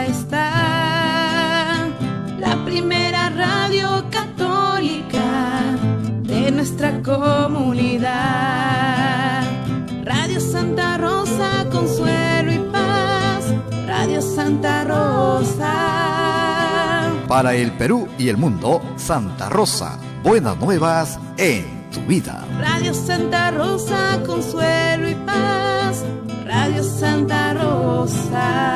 ya está, la primera radio católica de nuestra comunidad. Radio Santa Rosa, consuelo y paz. Radio Santa Rosa. Para el Perú y el mundo, Santa Rosa, buenas nuevas en tu vida. Radio Santa Rosa, consuelo y paz. Radio Santa Rosa.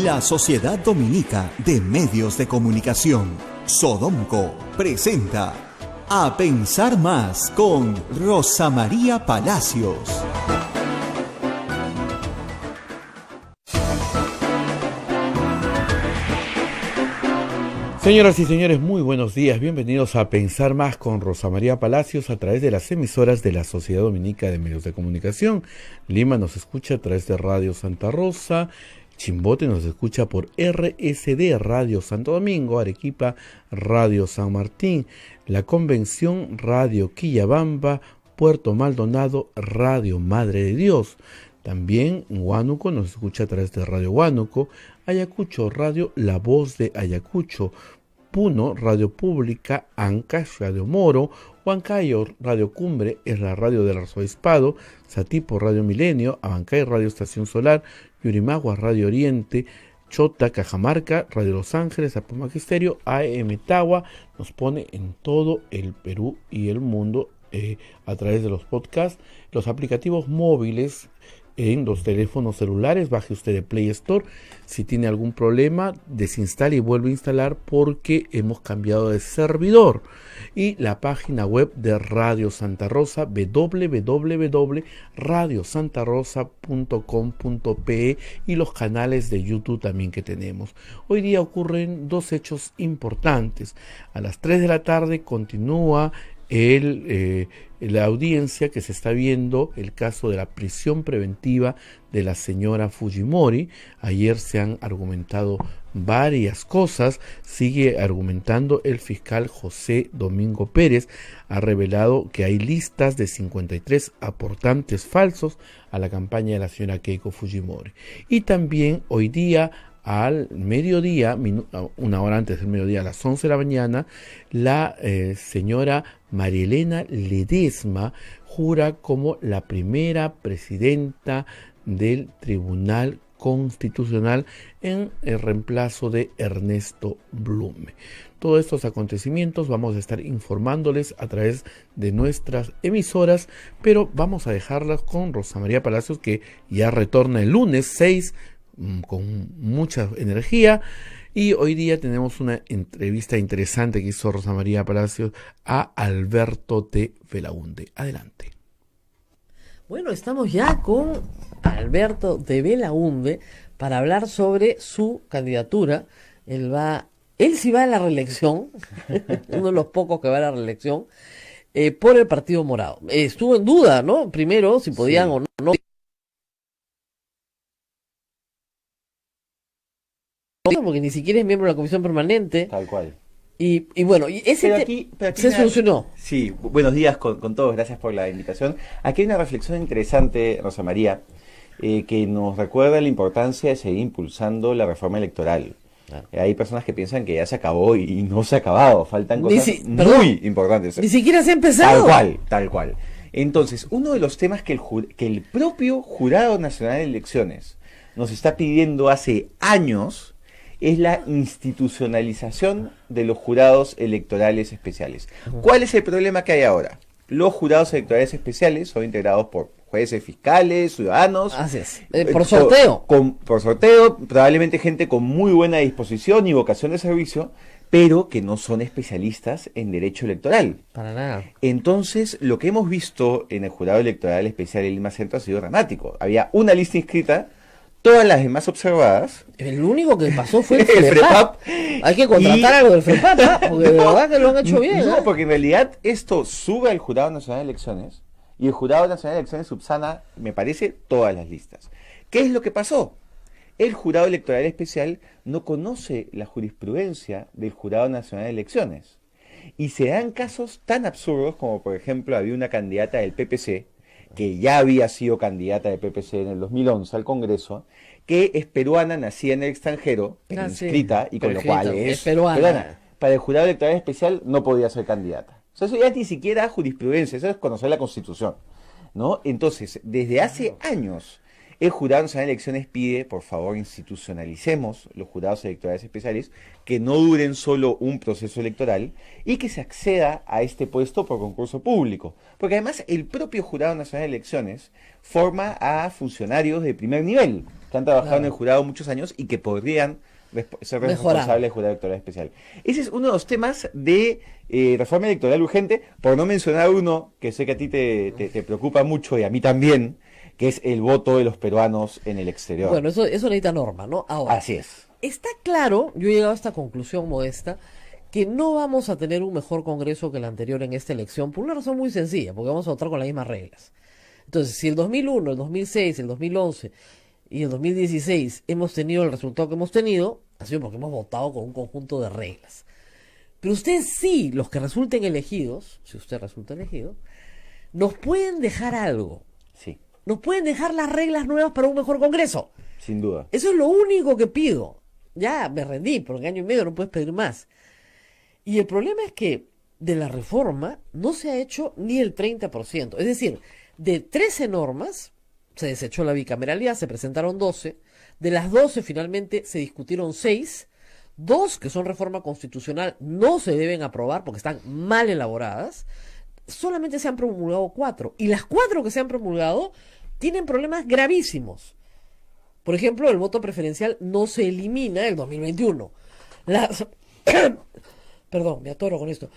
La Sociedad Dominica de Medios de Comunicación, Sodomco, presenta A Pensar Más con Rosa María Palacios. Señoras y señores, muy buenos días. Bienvenidos a Pensar Más con Rosa María Palacios a través de las emisoras de la Sociedad Dominica de Medios de Comunicación. Lima nos escucha a través de Radio Santa Rosa. Chimbote nos escucha por RSD Radio Santo Domingo, Arequipa Radio San Martín, La Convención Radio Quillabamba, Puerto Maldonado Radio Madre de Dios. También Huánuco nos escucha a través de Radio Huánuco, Ayacucho Radio La Voz de Ayacucho, Puno Radio Pública, Ancash Radio Moro, Huancayo Radio Cumbre es la radio del Arzobispado, Satipo Radio Milenio, Abancay Radio Estación Solar, Yurimagua Radio Oriente, Chota, Cajamarca, Radio Los Ángeles, Apomagisterio, AM Tagua, nos pone en todo el Perú y el mundo a través de los podcasts, los aplicativos móviles, en los teléfonos celulares. Baje usted de Play Store. Si tiene algún problema, desinstale y vuelve a instalar porque hemos cambiado de servidor. Y la página web de Radio Santa Rosa, www.radiosantarosa.com.pe, y los canales de YouTube también que tenemos. Hoy día ocurren dos hechos importantes. A las 3 de la tarde continúa la audiencia que se está viendo el caso de la prisión preventiva de la señora Fujimori. Ayer se han argumentado varias cosas. Sigue argumentando el fiscal José Domingo Pérez. Ha revelado que hay listas de 53 aportantes falsos a la campaña de la señora Keiko Fujimori. Y también hoy día, al mediodía, una hora antes del mediodía, a las 11 de la mañana, la señora María Elena Ledesma jura como la primera presidenta del Tribunal Constitucional en el reemplazo de Ernesto Blume. Todos estos acontecimientos vamos a estar informándoles a través de nuestras emisoras, pero vamos a dejarlas con Rosa María Palacios, que ya retorna el lunes 6 con mucha energía. Y hoy día tenemos una entrevista interesante que hizo Rosa María Palacios a Alberto de Belaúnde. Adelante. Bueno, estamos ya con Alberto de Belaúnde para hablar sobre su candidatura. Él sí va a la reelección, uno de los pocos que va a la reelección, por el Partido Morado. Estuvo en duda, ¿no? Primero, si podían o no. Porque ni siquiera es miembro de la comisión permanente. Tal cual. Y bueno, y ese aquí se solucionó. Sí, buenos días con todos, gracias por la invitación. Aquí hay una reflexión interesante, Rosa María, que nos recuerda la importancia de seguir impulsando la reforma electoral. Hay personas que piensan que ya se acabó y no se ha acabado, faltan cosas muy importantes. Ni siquiera se ha empezado. Tal cual. Entonces, uno de los temas que el propio Jurado Nacional de Elecciones nos está pidiendo hace años es la institucionalización de los jurados electorales especiales. ¿Cuál es el problema que hay ahora? Los jurados electorales especiales son integrados por jueces, fiscales, ciudadanos. Así es. Por sorteo. Por sorteo, probablemente gente con muy buena disposición y vocación de servicio, pero que no son especialistas en derecho electoral. Para nada. Entonces, lo que hemos visto en el jurado electoral especial de Lima Centro ha sido dramático. Había una lista inscrita, todas las demás observadas. El único que pasó fue el FREPAP. Hay que contratar algo del FREPAP, ¿eh? Porque de verdad que lo han hecho bien. No, porque en realidad esto sube al Jurado Nacional de Elecciones y el Jurado Nacional de Elecciones subsana, me parece, todas las listas. ¿Qué es lo que pasó? El Jurado Electoral Especial no conoce la jurisprudencia del Jurado Nacional de Elecciones. Y se dan casos tan absurdos como, por ejemplo, había una candidata del PPC que ya había sido candidata de PPC en el 2011 al Congreso, que es peruana, nacida en el extranjero, pero inscrita, y con lo cual es peruana. Para el jurado electoral especial no podía ser candidata. O sea, eso ya ni siquiera jurisprudencia, eso es conocer la Constitución, ¿no? Entonces, desde hace años, el Jurado Nacional de Elecciones pide, por favor, institucionalicemos los jurados electorales especiales, que no duren solo un proceso electoral y que se acceda a este puesto por concurso público. Porque además el propio Jurado Nacional de Elecciones forma a funcionarios de primer nivel, que han trabajado en el jurado muchos años y que podrían ser responsables del jurado electoral especial. Ese es uno de los temas de reforma electoral urgente, por no mencionar uno que sé que a ti te preocupa mucho y a mí también, que es el voto de los peruanos en el exterior. Bueno, eso necesita norma, ¿no? Ahora, así es. Está claro, yo he llegado a esta conclusión modesta, que no vamos a tener un mejor Congreso que el anterior en esta elección, por una razón muy sencilla, porque vamos a votar con las mismas reglas. Entonces, si el 2001, el 2006, el 2011 y el 2016 hemos tenido el resultado que hemos tenido, ha sido porque hemos votado con un conjunto de reglas. Pero ustedes sí, los que resulten elegidos, si usted resulta elegido, nos pueden dejar algo. Sí. Nos pueden dejar las reglas nuevas para un mejor Congreso. Sin duda. Eso es lo único que pido. Ya me rendí, por un año y medio no puedes pedir más. Y el problema es que de la reforma no se ha hecho ni el 30%. Es decir, de 13 normas, se desechó la bicameralidad, se presentaron 12. De las 12 finalmente se discutieron 6. 2 que son reforma constitucional no se deben aprobar porque están mal elaboradas. Solamente se han promulgado 4. Y las 4 que se han promulgado tienen problemas gravísimos. Por ejemplo, el voto preferencial no se elimina el 2021. Perdón, me atoro con esto.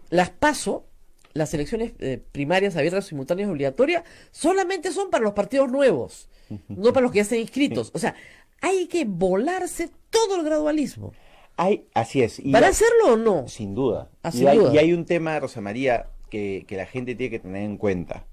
Las PASO, las elecciones primarias abiertas, simultáneas y obligatorias, solamente son para los partidos nuevos, no para los que ya estén inscritos. O sea, hay que volarse todo el gradualismo. Así es. ¿Para hacerlo o no? Sin duda. Sin duda. Y hay un tema, Rosa María, que la gente tiene que tener en cuenta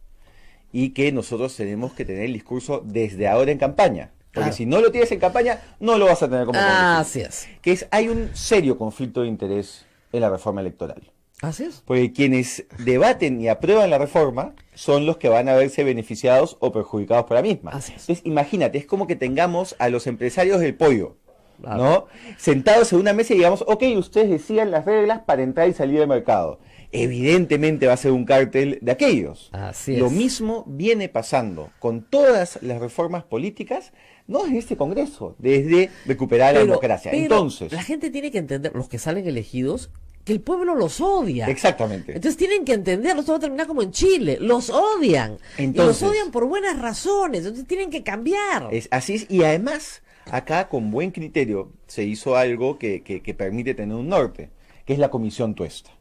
y que nosotros tenemos que tener el discurso desde ahora en campaña. Porque si no lo tienes en campaña, no lo vas a tener como congresista. Así es. Que hay un serio conflicto de interés en la reforma electoral. Así es. Porque quienes debaten y aprueban la reforma son los que van a verse beneficiados o perjudicados por la misma. Así es. Entonces, imagínate, es como que tengamos a los empresarios del pollo, ¿no? Sentados en una mesa y digamos, ok, ustedes decidan las reglas para entrar y salir del mercado. Evidentemente va a ser un cártel de aquellos. Así es. Lo mismo viene pasando con todas las reformas políticas, no en este Congreso, desde recuperar la democracia. Pero entonces, la gente tiene que entender, los que salen elegidos, que el pueblo los odia. Exactamente. Entonces tienen que entender, esto va a terminar como en Chile, los odian. Entonces, y los odian por buenas razones, entonces tienen que cambiar. Así es, y además, acá con buen criterio se hizo algo que permite tener un norte, que es la Comisión Tuesta.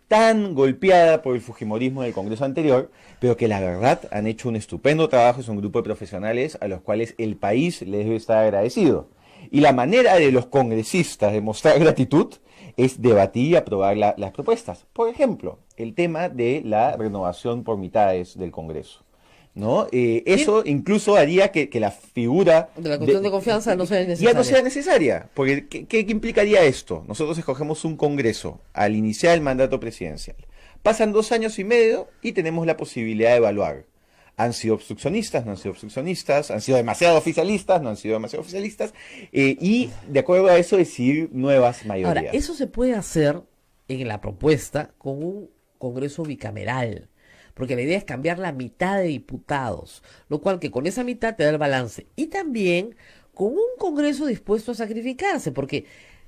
Tan golpeada por el fujimorismo del Congreso anterior, pero que la verdad han hecho un estupendo trabajo, es un grupo de profesionales a los cuales el país les debe estar agradecido. Y la manera de los congresistas de mostrar gratitud es debatir y aprobar las propuestas. Por ejemplo, el tema de la renovación por mitades del Congreso, ¿no? Eso incluso haría que la figura de la cuestión de confianza no sea necesaria. Ya no sea necesaria, porque ¿qué implicaría esto? Nosotros escogemos un Congreso al iniciar el mandato presidencial. Pasan 2 años y medio y tenemos la posibilidad de evaluar. Han sido obstruccionistas, no han sido obstruccionistas, han sido demasiado oficialistas, no han sido demasiado oficialistas, y de acuerdo a eso decidir nuevas mayorías. Ahora, eso se puede hacer en la propuesta con un Congreso bicameral, porque la idea es cambiar la mitad de diputados, lo cual que con esa mitad te da el balance, y también con un Congreso dispuesto a sacrificarse, porque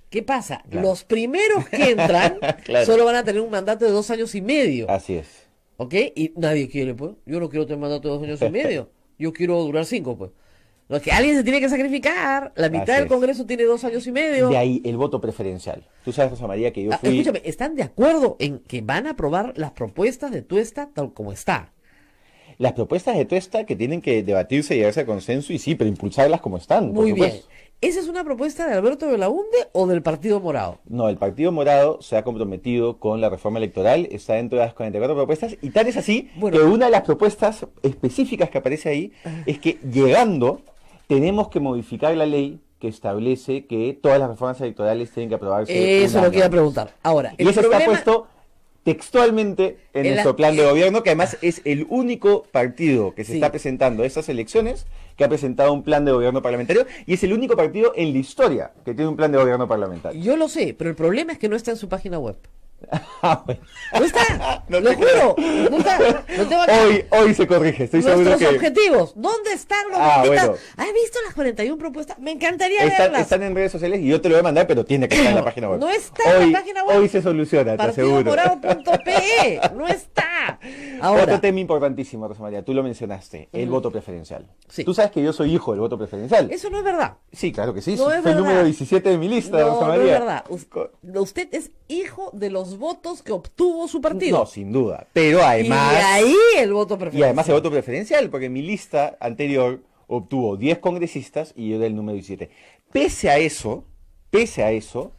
¿qué pasa? Claro. Los primeros que entran Claro. solo van a tener un mandato de 2 años y medio. Así es. ¿Ok? Y nadie quiere, pues. Yo no quiero tener mandato de 2 años y medio. Yo quiero durar 5, pues. No, es que alguien se tiene que sacrificar. La mitad Así del es. Congreso tiene 2 años y medio. De ahí el voto preferencial. Tú sabes, Rosa María, que yo fui... Escúchame, ¿están de acuerdo en que van a aprobar las propuestas de Tuesta tal como está? Las propuestas de Tuesta que tienen que debatirse y llegarse a consenso, y sí, pero impulsarlas como están. por Muy bien. supuesto. ¿Esa es una propuesta de Alberto Belaúnde o del Partido Morado? No, el Partido Morado se ha comprometido con la reforma electoral, está dentro de las 44 propuestas, y tal es así Bueno. que una de las propuestas específicas que aparece ahí es que llegando tenemos que modificar la ley que establece que todas las reformas electorales tienen que aprobarse. Eso un lo año quería antes. preguntar. Ahora, Y eso está puesto textualmente en En nuestro la- plan de gobierno, que además es el único partido que se Sí. está presentando a estas elecciones que ha presentado un plan de gobierno parlamentario y es el único partido en la historia que tiene un plan de gobierno parlamentario. Yo lo sé, pero el problema es que no está en su página web. Ah, bueno. No está, No lo te juro, no está. Lo tengo acá. Hoy se corrige, estoy seguro Nuestros que objetivos, ¿dónde están los Ah, benditas? bueno. ¿Has visto las 41 propuestas? Me encantaría están, verlas. están en redes sociales y yo te lo voy a mandar, pero tiene que estar en la página web. No está en Hoy- la página web. Hoy se soluciona, te aseguro. Partidomorado.pe, no está. Ahora, Otro tema importantísimo, Rosa María, tú lo mencionaste, el voto preferencial. Sí. Tú sabes que yo soy hijo del voto preferencial. eso no es verdad. Sí, claro que sí, No es fue el verdad. número 17 de mi lista, No, Rosa no es María. verdad. Usted es hijo de los votos que obtuvo su partido. No, sin duda. Pero además. Y de ahí el voto Y preferencial. además el voto preferencial, porque mi lista anterior obtuvo 10 congresistas y yo del número 17. Pese a eso,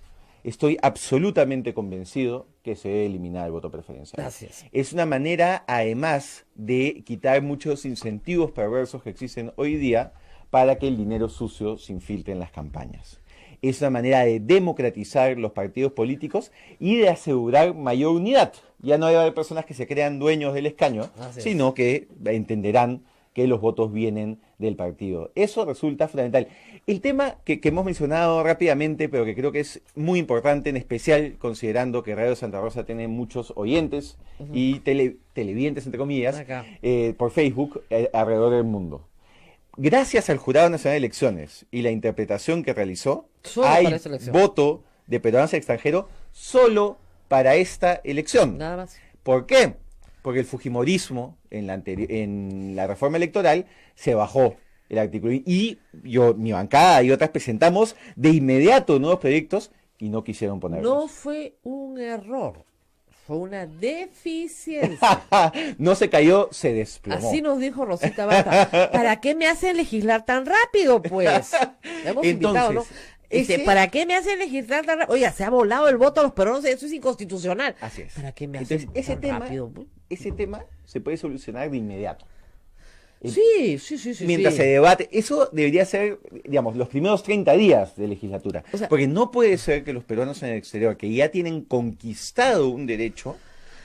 estoy absolutamente convencido que se debe eliminar el voto preferencial. Gracias. Es una manera, además, de quitar muchos incentivos perversos que existen hoy día para que el dinero sucio se infiltre en las campañas. Es una manera de democratizar los partidos políticos y de asegurar mayor unidad. Ya no va a haber personas que se crean dueños del escaño, Así es. sino que entenderán que los votos vienen del partido. Eso resulta fundamental. El tema que hemos mencionado rápidamente, pero que creo que es muy importante, en especial considerando que Radio Santa Rosa tiene muchos oyentes y televidentes, entre comillas, Acá. por Facebook alrededor del mundo. Gracias al Jurado Nacional de Elecciones y la interpretación que realizó, Solo hay para esta elección. voto de peruanos al extranjero solo para esta elección. Nada más. ¿Por qué? Porque el fujimorismo en la reforma electoral se bajó el artículo y yo, mi bancada y otras presentamos de inmediato nuevos proyectos y no quisieron ponerlos. No fue un error, fue una deficiencia. No se cayó, se desplomó. Así nos dijo Rosita Bata. ¿Para qué me hacen legislar tan rápido, pues? Hemos invitado, ¿no? ese- ¿Para qué me hacen legislar tan rápido? Oiga, se ha volado el voto a los peruanos, eso es inconstitucional. Así es. ¿Para qué me hacen Entonces, ese tan tema, rápido? ese tema se puede solucionar de inmediato. Sí. Mientras se debate, eso debería ser, digamos, los primeros 30 días de legislatura. O sea- porque no puede ser que los peruanos en el exterior, que ya tienen conquistado un derecho,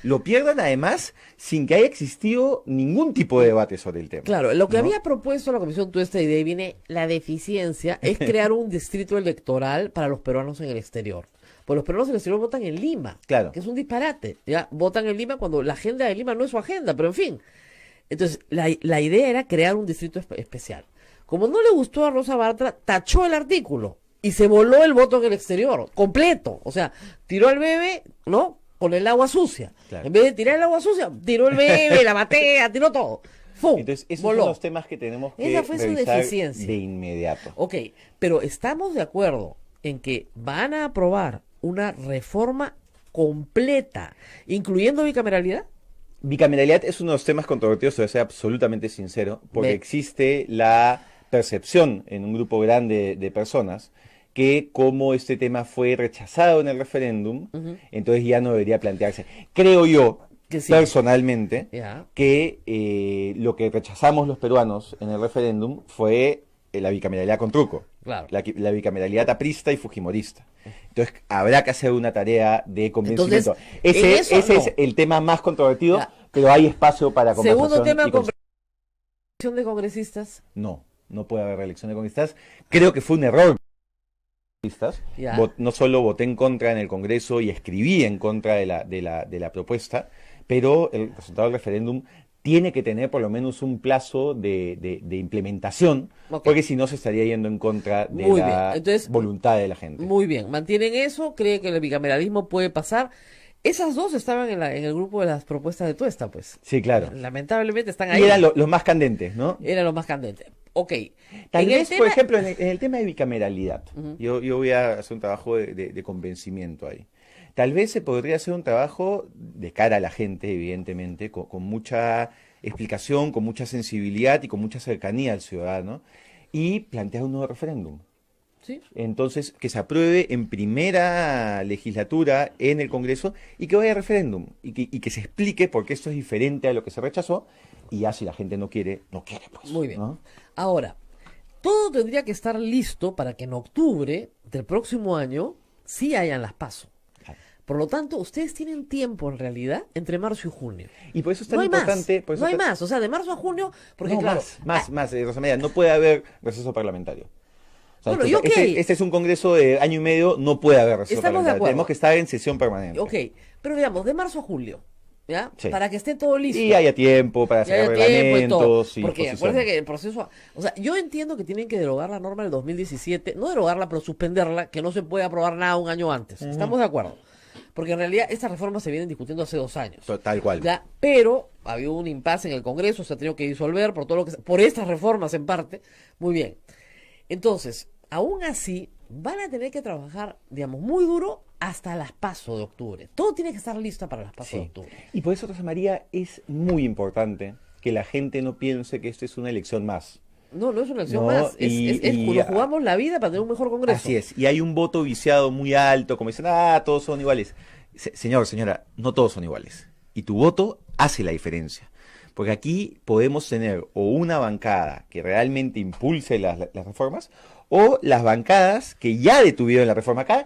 lo pierdan además sin que haya existido ningún tipo de debate sobre el tema. Claro, lo que ¿no? había propuesto la Comisión Tuesta y de ahí viene la deficiencia, es crear un distrito electoral para los peruanos en el exterior. Pues los peruanos en el exterior votan en Lima, Claro. que es un disparate. Ya votan en Lima cuando la agenda de Lima no es su agenda, pero en fin. Entonces, la idea era crear un distrito especial. Como no le gustó a Rosa Bartra, tachó el artículo y se voló el voto en el exterior, completo. O sea, tiró al bebé, ¿no? Con el agua sucia. Claro. En vez de tirar el agua sucia, tiró el bebé, la batea, tiró todo. ¡Fum! Entonces, esos voló. son los temas que tenemos que Esa fue su revisar deficiencia. de inmediato. Ok, pero estamos de acuerdo en que van a aprobar una reforma completa, incluyendo bicameralidad. Bicameralidad es uno de los temas controvertidos, voy a ser absolutamente sincero, porque Ve. existe la percepción en un grupo grande de personas que como este tema fue rechazado en el referéndum, entonces ya no debería plantearse. Creo yo, Que sí. personalmente, Ya. que lo que rechazamos los peruanos en el referéndum fue la bicameralidad con truco. Claro. La bicameralidad aprista y fujimorista. Entonces habrá que hacer una tarea de convencimiento. Entonces, en eso ese no. es el tema más controvertido, Ya. pero hay espacio para conversación. Segundo tema, y cons- conversión de congresistas. No puede haber reelección de congresistas. Creo que fue un error. Ya. No solo voté en contra en el Congreso y escribí en contra de la propuesta, pero el resultado del referéndum tiene que tener por lo menos un plazo de implementación, Ok. porque si no se estaría yendo en contra de Muy la bien. Entonces, voluntad de la gente. Muy bien, mantienen eso, creen que el bicameralismo puede pasar. Esas dos estaban en el grupo de las propuestas de Tuesta, pues. Sí, claro. Lamentablemente están ahí. Y eran los más candentes, ¿no? Era lo más candente. Ok. Tal En el vez, por tema- ejemplo, en el tema de bicameralidad, yo voy a hacer un trabajo de convencimiento ahí. Tal vez se podría hacer un trabajo de cara a la gente, evidentemente, con mucha explicación, con mucha sensibilidad y con mucha cercanía al ciudadano, y plantear un nuevo referéndum. Sí. Entonces, que se apruebe en primera legislatura en el Congreso y que vaya a referéndum y que se explique por qué esto es diferente a lo que se rechazó y ya si la gente no quiere, no quiere, pues. Muy bien. ¿no? Ahora, todo tendría que estar listo para que en octubre del próximo año sí hayan las PASO. Por lo tanto, ustedes tienen tiempo en realidad entre marzo y junio. Y por eso es tan No hay importante. más, no hay más. O sea, de marzo a junio, porque no, claro, más, Rosa María, no puede haber receso parlamentario. O sea, Bueno, y ok. este es un congreso de año y medio, no puede haber receso Estamos de parlamentario. acuerdo. Tenemos que estar en sesión permanente. ok, pero digamos, de marzo a julio, ¿ya? Sí. Para que esté todo listo. Y haya tiempo para Y haya hacer tiempo y todo. reglamentos y Porque posiciones. acuérdense que el proceso, o sea, yo entiendo que tienen que derogar la norma del 2017, no derogarla, pero suspenderla, que no se puede aprobar nada un año antes. Estamos de acuerdo. Porque en realidad estas reformas se vienen discutiendo hace 2 años. Tal cual. ¿Ya? Pero había un impasse en el Congreso, se ha tenido que disolver por todo lo que por estas reformas en parte. Muy bien. Entonces, aún así, van a tener que trabajar, digamos, muy duro hasta las PASO de octubre. Todo tiene que estar listo para las PASO de Sí. octubre. Y por eso, Rosa María, es muy importante que la gente no piense que esta es una elección más. No, no es una elección No, más. Es nos jugamos la vida para tener un mejor Congreso. Así es. Y hay un voto viciado muy alto, como dicen, todos son iguales. Señor, señora, no todos son iguales. Y tu voto hace la diferencia. Porque aquí podemos tener o una bancada que realmente impulse las reformas, o las bancadas que ya detuvieron la reforma acá.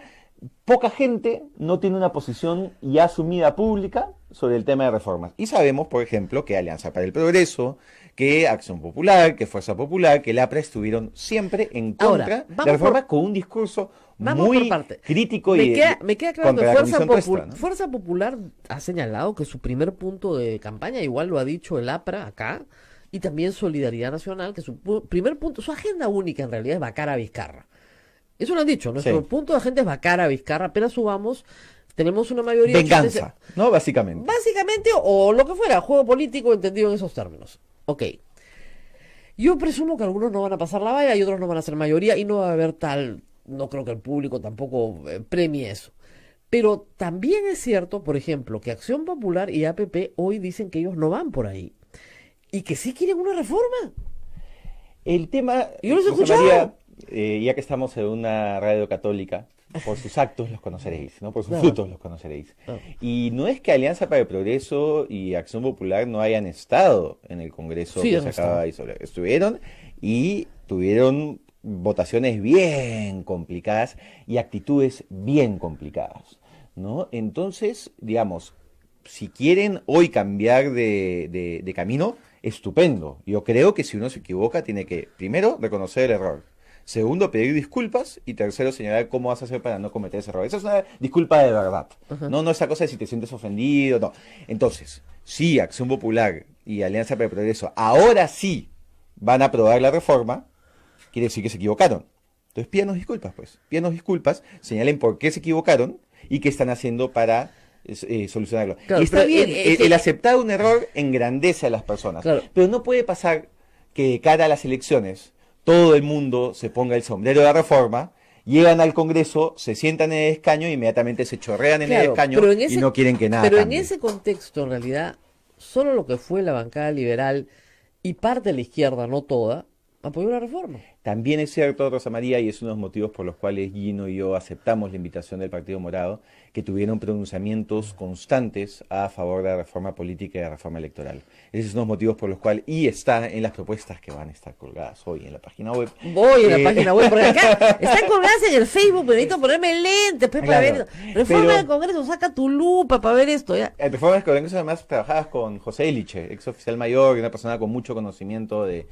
Poca gente no tiene una posición ya asumida pública sobre el tema de reformas. Y sabemos, por ejemplo, que Alianza para el Progreso, que Acción Popular, que Fuerza Popular, que el APRA estuvieron siempre en Ahora, contra de vamos la reforma por- con un discurso Vamos muy por parte. crítico Me queda claro que contra la Comisión Tuesta, ¿no? Fuerza Popular ha señalado que su primer punto de campaña, igual lo ha dicho el APRA acá, y también Solidaridad Nacional, que su primer punto, su agenda única en realidad es vacar a Vizcarra. Eso lo han dicho, nuestro Sí. punto de agenda es vacar a Vizcarra, apenas subamos, tenemos una mayoría... Venganza, ¿no? Básicamente. Básicamente, o lo que fuera, juego político entendido en esos términos. Ok. Yo presumo que algunos no van a pasar la valla y otros no van a ser mayoría y no va a haber tal, no creo que el público tampoco premie eso. Pero también es cierto, por ejemplo, que Acción Popular y APP hoy dicen que ellos no van por ahí y que sí quieren una reforma. El tema, Yo los he Rosa escuchado. María, ya que estamos en una radio católica, por sus actos los conoceréis, ¿no? Por sus Claro. frutos los conoceréis. Claro. Y no es que Alianza para el Progreso y Acción Popular no hayan estado en el Congreso Sí, que han se estado. acaba de disolver. Estuvieron y tuvieron votaciones bien complicadas y actitudes bien complicadas, ¿no? Entonces, digamos, si quieren hoy cambiar de camino, estupendo. Yo creo que si uno se equivoca, tiene que, primero, reconocer el error. Segundo, pedir disculpas. Y tercero, señalar cómo vas a hacer para no cometer ese error. Esa es una disculpa de verdad. No esa cosa de si te sientes ofendido, no. Entonces, si Acción Popular y Alianza para el Progreso ahora sí van a aprobar la reforma, quiere decir que se equivocaron. Entonces, pídanos disculpas, pues. Pídanos disculpas, señalen por qué se equivocaron y qué están haciendo para solucionarlo. Claro, y está pero, bien, es que- el aceptar un error engrandece a las personas. Claro. Pero no puede pasar que de cara a las elecciones todo el mundo se ponga el sombrero de la reforma, llegan al Congreso, se sientan en el escaño e inmediatamente se chorrean en el Claro, escaño pero en y ese- no quieren que nada Pero cambie. en ese contexto, en realidad, solo lo que fue la bancada liberal y parte de la izquierda, no toda, apoyó la reforma. También es cierto, Rosa María, y es uno de los motivos por los cuales Gino y yo aceptamos la invitación del Partido Morado, que tuvieron pronunciamientos constantes a favor de la reforma política y de la reforma electoral. Ese es uno de los motivos por los cuales, y está en las propuestas que van a estar colgadas hoy en la página web. Voy a la Eh, página web, porque acá están colgadas en el Facebook, pero necesito ponerme lentes pues, para Claro, ver. Reforma pero- del Congreso, saca tu lupa para ver esto. Ya. En reformas que además trabajabas con José Eliche, ex oficial mayor, y una persona con mucho conocimiento de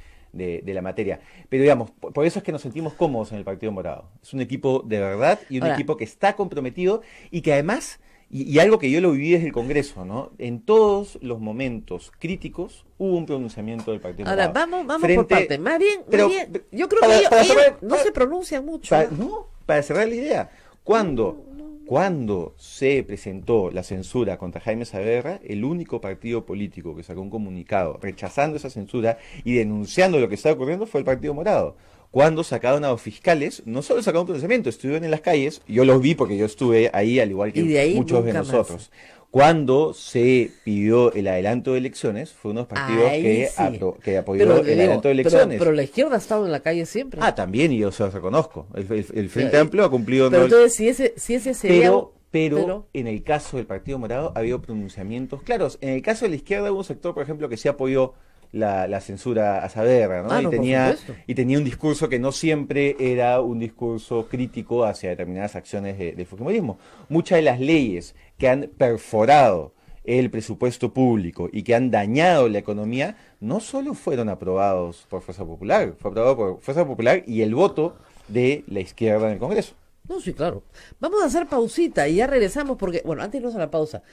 la materia. Pero digamos, por eso es que nos sentimos cómodos en el Partido Morado. Es un equipo de verdad y un Ahora- equipo que está comprometido y que además, y algo que yo lo viví desde el Congreso, ¿no? En todos los momentos críticos hubo un pronunciamiento del Partido Ahora, Morado. vamos por Frente- parte. Más bien, pero- yo creo para- que ellos, para ellos cerrar- no para- se pronuncian mucho. Para cerrar la idea, cuando se presentó la censura contra Jaime Saavedra, el único partido político que sacó un comunicado rechazando esa censura y denunciando lo que estaba ocurriendo fue el Partido Morado. Cuando sacaron a los fiscales, no solo sacaron un pronunciamiento, estuvieron en las calles, yo los vi porque yo estuve ahí, al igual que Y de ahí muchos de nunca más. nosotros. Cuando se pidió el adelanto de elecciones, fue uno de los partidos Ahí que, sí. que apoyó Pero, el digo, adelanto de pero- elecciones. pero la izquierda ha estado en la calle siempre. También, y yo se los reconozco. El Frente Pero- Amplio ha cumplido... pero no- entonces, si ese sería. pero en el caso del Partido Morado ha habido pronunciamientos claros. En el caso de la izquierda hubo un sector, por ejemplo, que sí apoyó la censura a Saavedra, ¿no? Ah, y, no, por tenía, supuesto. y tenía un discurso que no siempre era un discurso crítico hacia determinadas acciones del fujimorismo. Muchas de las leyes que han perforado el presupuesto público y que han dañado la economía, no solo fueron aprobados por Fuerza Popular, fue aprobado por Fuerza Popular y el voto de la izquierda en el Congreso. No, sí, claro. Vamos a hacer pausita y ya regresamos porque, bueno, antes de irnos a la pausa,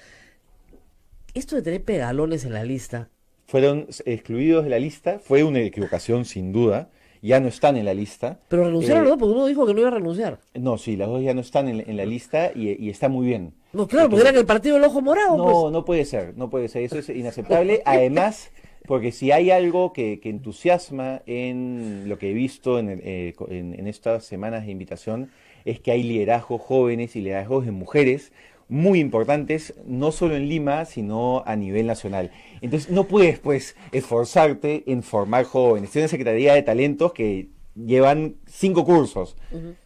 esto de tener pegalones en la lista, Fueron excluidos de la lista, fue una equivocación sin duda, ya no están en la lista. pero renunciaron los dos porque uno dijo que no iba a renunciar. No, sí, las dos ya no están en la lista y está muy bien. No, claro, porque eran el partido del ojo morado, No, pues. no puede ser, no puede ser, eso es inaceptable. Además, porque si hay algo que entusiasma en lo que he visto en estas semanas de invitación, es que hay liderazgos jóvenes y liderazgos de mujeres muy importantes, no solo en Lima, sino a nivel nacional. Entonces, no puedes, pues, esforzarte en formar jóvenes. Tienes una Secretaría de Talentos que llevan 5 cursos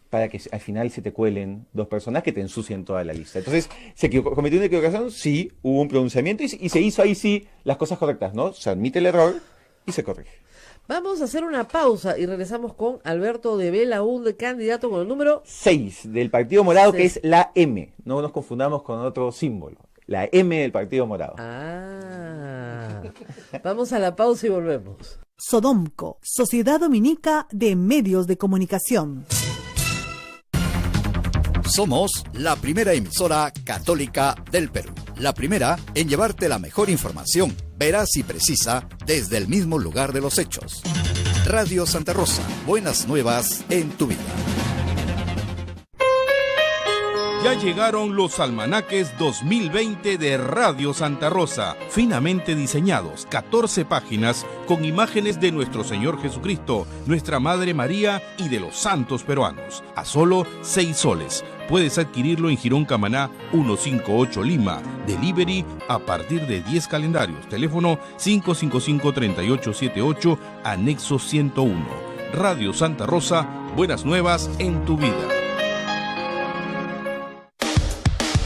para que al final se te cuelen 2 personas que te ensucien toda la lista. Entonces, ¿cometió una equivocación? Sí, hubo un pronunciamiento y se hizo ahí sí las cosas correctas, ¿no? Se admite el error y se corrige. Vamos a hacer una pausa y regresamos con Alberto de Belaúnde, candidato con el número 6 del Partido Morado, que Seis. es la M. No nos confundamos con otro símbolo. La M del Partido Morado. Ah, vamos a la pausa y volvemos. Sodomco, Sociedad Dominica de Medios de Comunicación. Somos la primera emisora católica del Perú. La primera en llevarte la mejor información, veraz y precisa, desde el mismo lugar de los hechos. Radio Santa Rosa, buenas nuevas en tu vida. Ya llegaron los almanaques 2020 de Radio Santa Rosa, finamente diseñados, 14 páginas con imágenes de nuestro Señor Jesucristo, nuestra Madre María y de los santos peruanos, a solo 6 soles. Puedes adquirirlo en Girón Camaná 158 Lima, delivery a partir de 10 calendarios, teléfono 555-3878, anexo 101. Radio Santa Rosa, buenas nuevas en tu vida.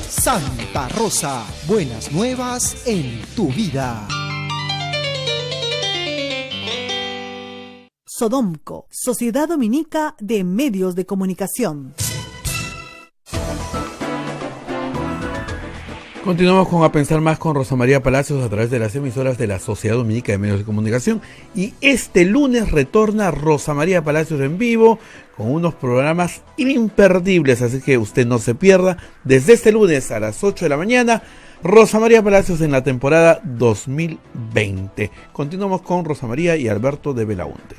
Santa Rosa, buenas nuevas en tu vida. Sodomco, Sociedad Dominica de Medios de Comunicación. Continuamos con A Pensar Más con Rosa María Palacios a través de las emisoras de la Sociedad Dominica de Medios de Comunicación. Y este lunes retorna Rosa María Palacios en vivo con unos programas imperdibles, así que usted no se pierda. Desde este lunes a las 8 de la mañana, Rosa María Palacios en la temporada 2020. Continuamos con Rosa María y Alberto de Belaúnde.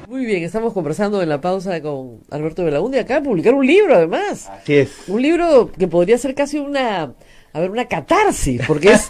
Muy bien, estamos conversando en la pausa con Alberto de Belaúnde. Acaba de publicar un libro, además. Así es. Un libro que podría ser casi una catarsis, porque es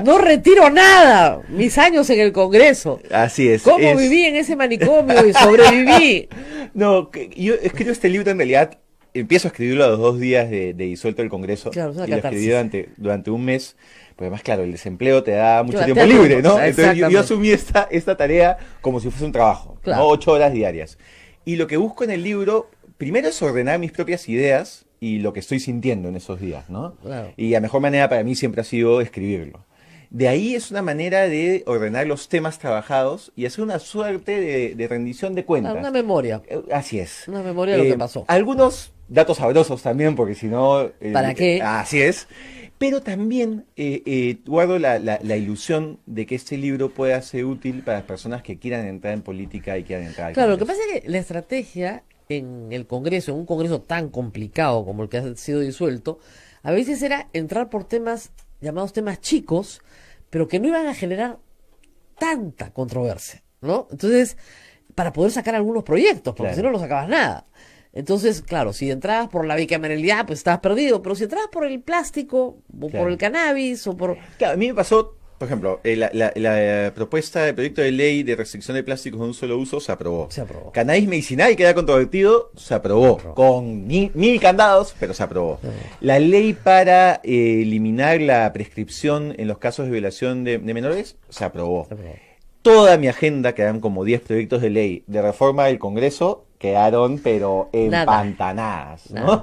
no retiro nada, mis años en el Congreso. Así es. ¿Cómo viví en ese manicomio y sobreviví? No, yo escribo este libro en realidad, empiezo a escribirlo a los 2 días de disuelto el Congreso. Claro, es una y lo catarsis. escribí durante un mes. Pues además, claro, el desempleo te da mucho Claro, tiempo te da libre, tiempo, ¿no? Entonces yo exactamente. asumí esta tarea como si fuese un trabajo, Claro. ¿no? 8 horas diarias. Y lo que busco en el libro, primero es ordenar mis propias ideas y lo que estoy sintiendo en esos días, ¿no? Claro. Y la mejor manera para mí siempre ha sido escribirlo. De ahí es una manera de ordenar los temas trabajados y hacer una suerte de rendición de cuentas. Una memoria. Así es. Una memoria de lo que pasó. Algunos datos sabrosos también, porque si no... ¿Para qué? Así es. Pero también guardo la ilusión de que este libro pueda ser útil para las personas que quieran entrar en política y quieran entrar al Claro, lo que Congreso. pasa es que la estrategia en el Congreso, en un Congreso tan complicado como el que ha sido disuelto, a veces era entrar por temas llamados temas chicos, pero que no iban a generar tanta controversia, ¿no? Entonces, para poder sacar algunos proyectos, porque Claro. si no, no sacabas nada. Entonces, claro, si entrabas por la bicameralidad, pues estabas perdido, pero si entrabas por el plástico, o Claro. por el cannabis, o por... Claro, a mí me pasó, por ejemplo, la propuesta de proyecto de ley de restricción de plásticos de un solo uso se aprobó. Se aprobó. Cannabis medicinal, que era controvertido, se aprobó. Con 1000 candados, pero se aprobó. La ley para eliminar la prescripción en los casos de violación de menores, se aprobó. Se aprobó. Toda mi agenda, que eran como 10 proyectos de ley de reforma del Congreso, quedaron pero Nada. empantanadas, ¿no?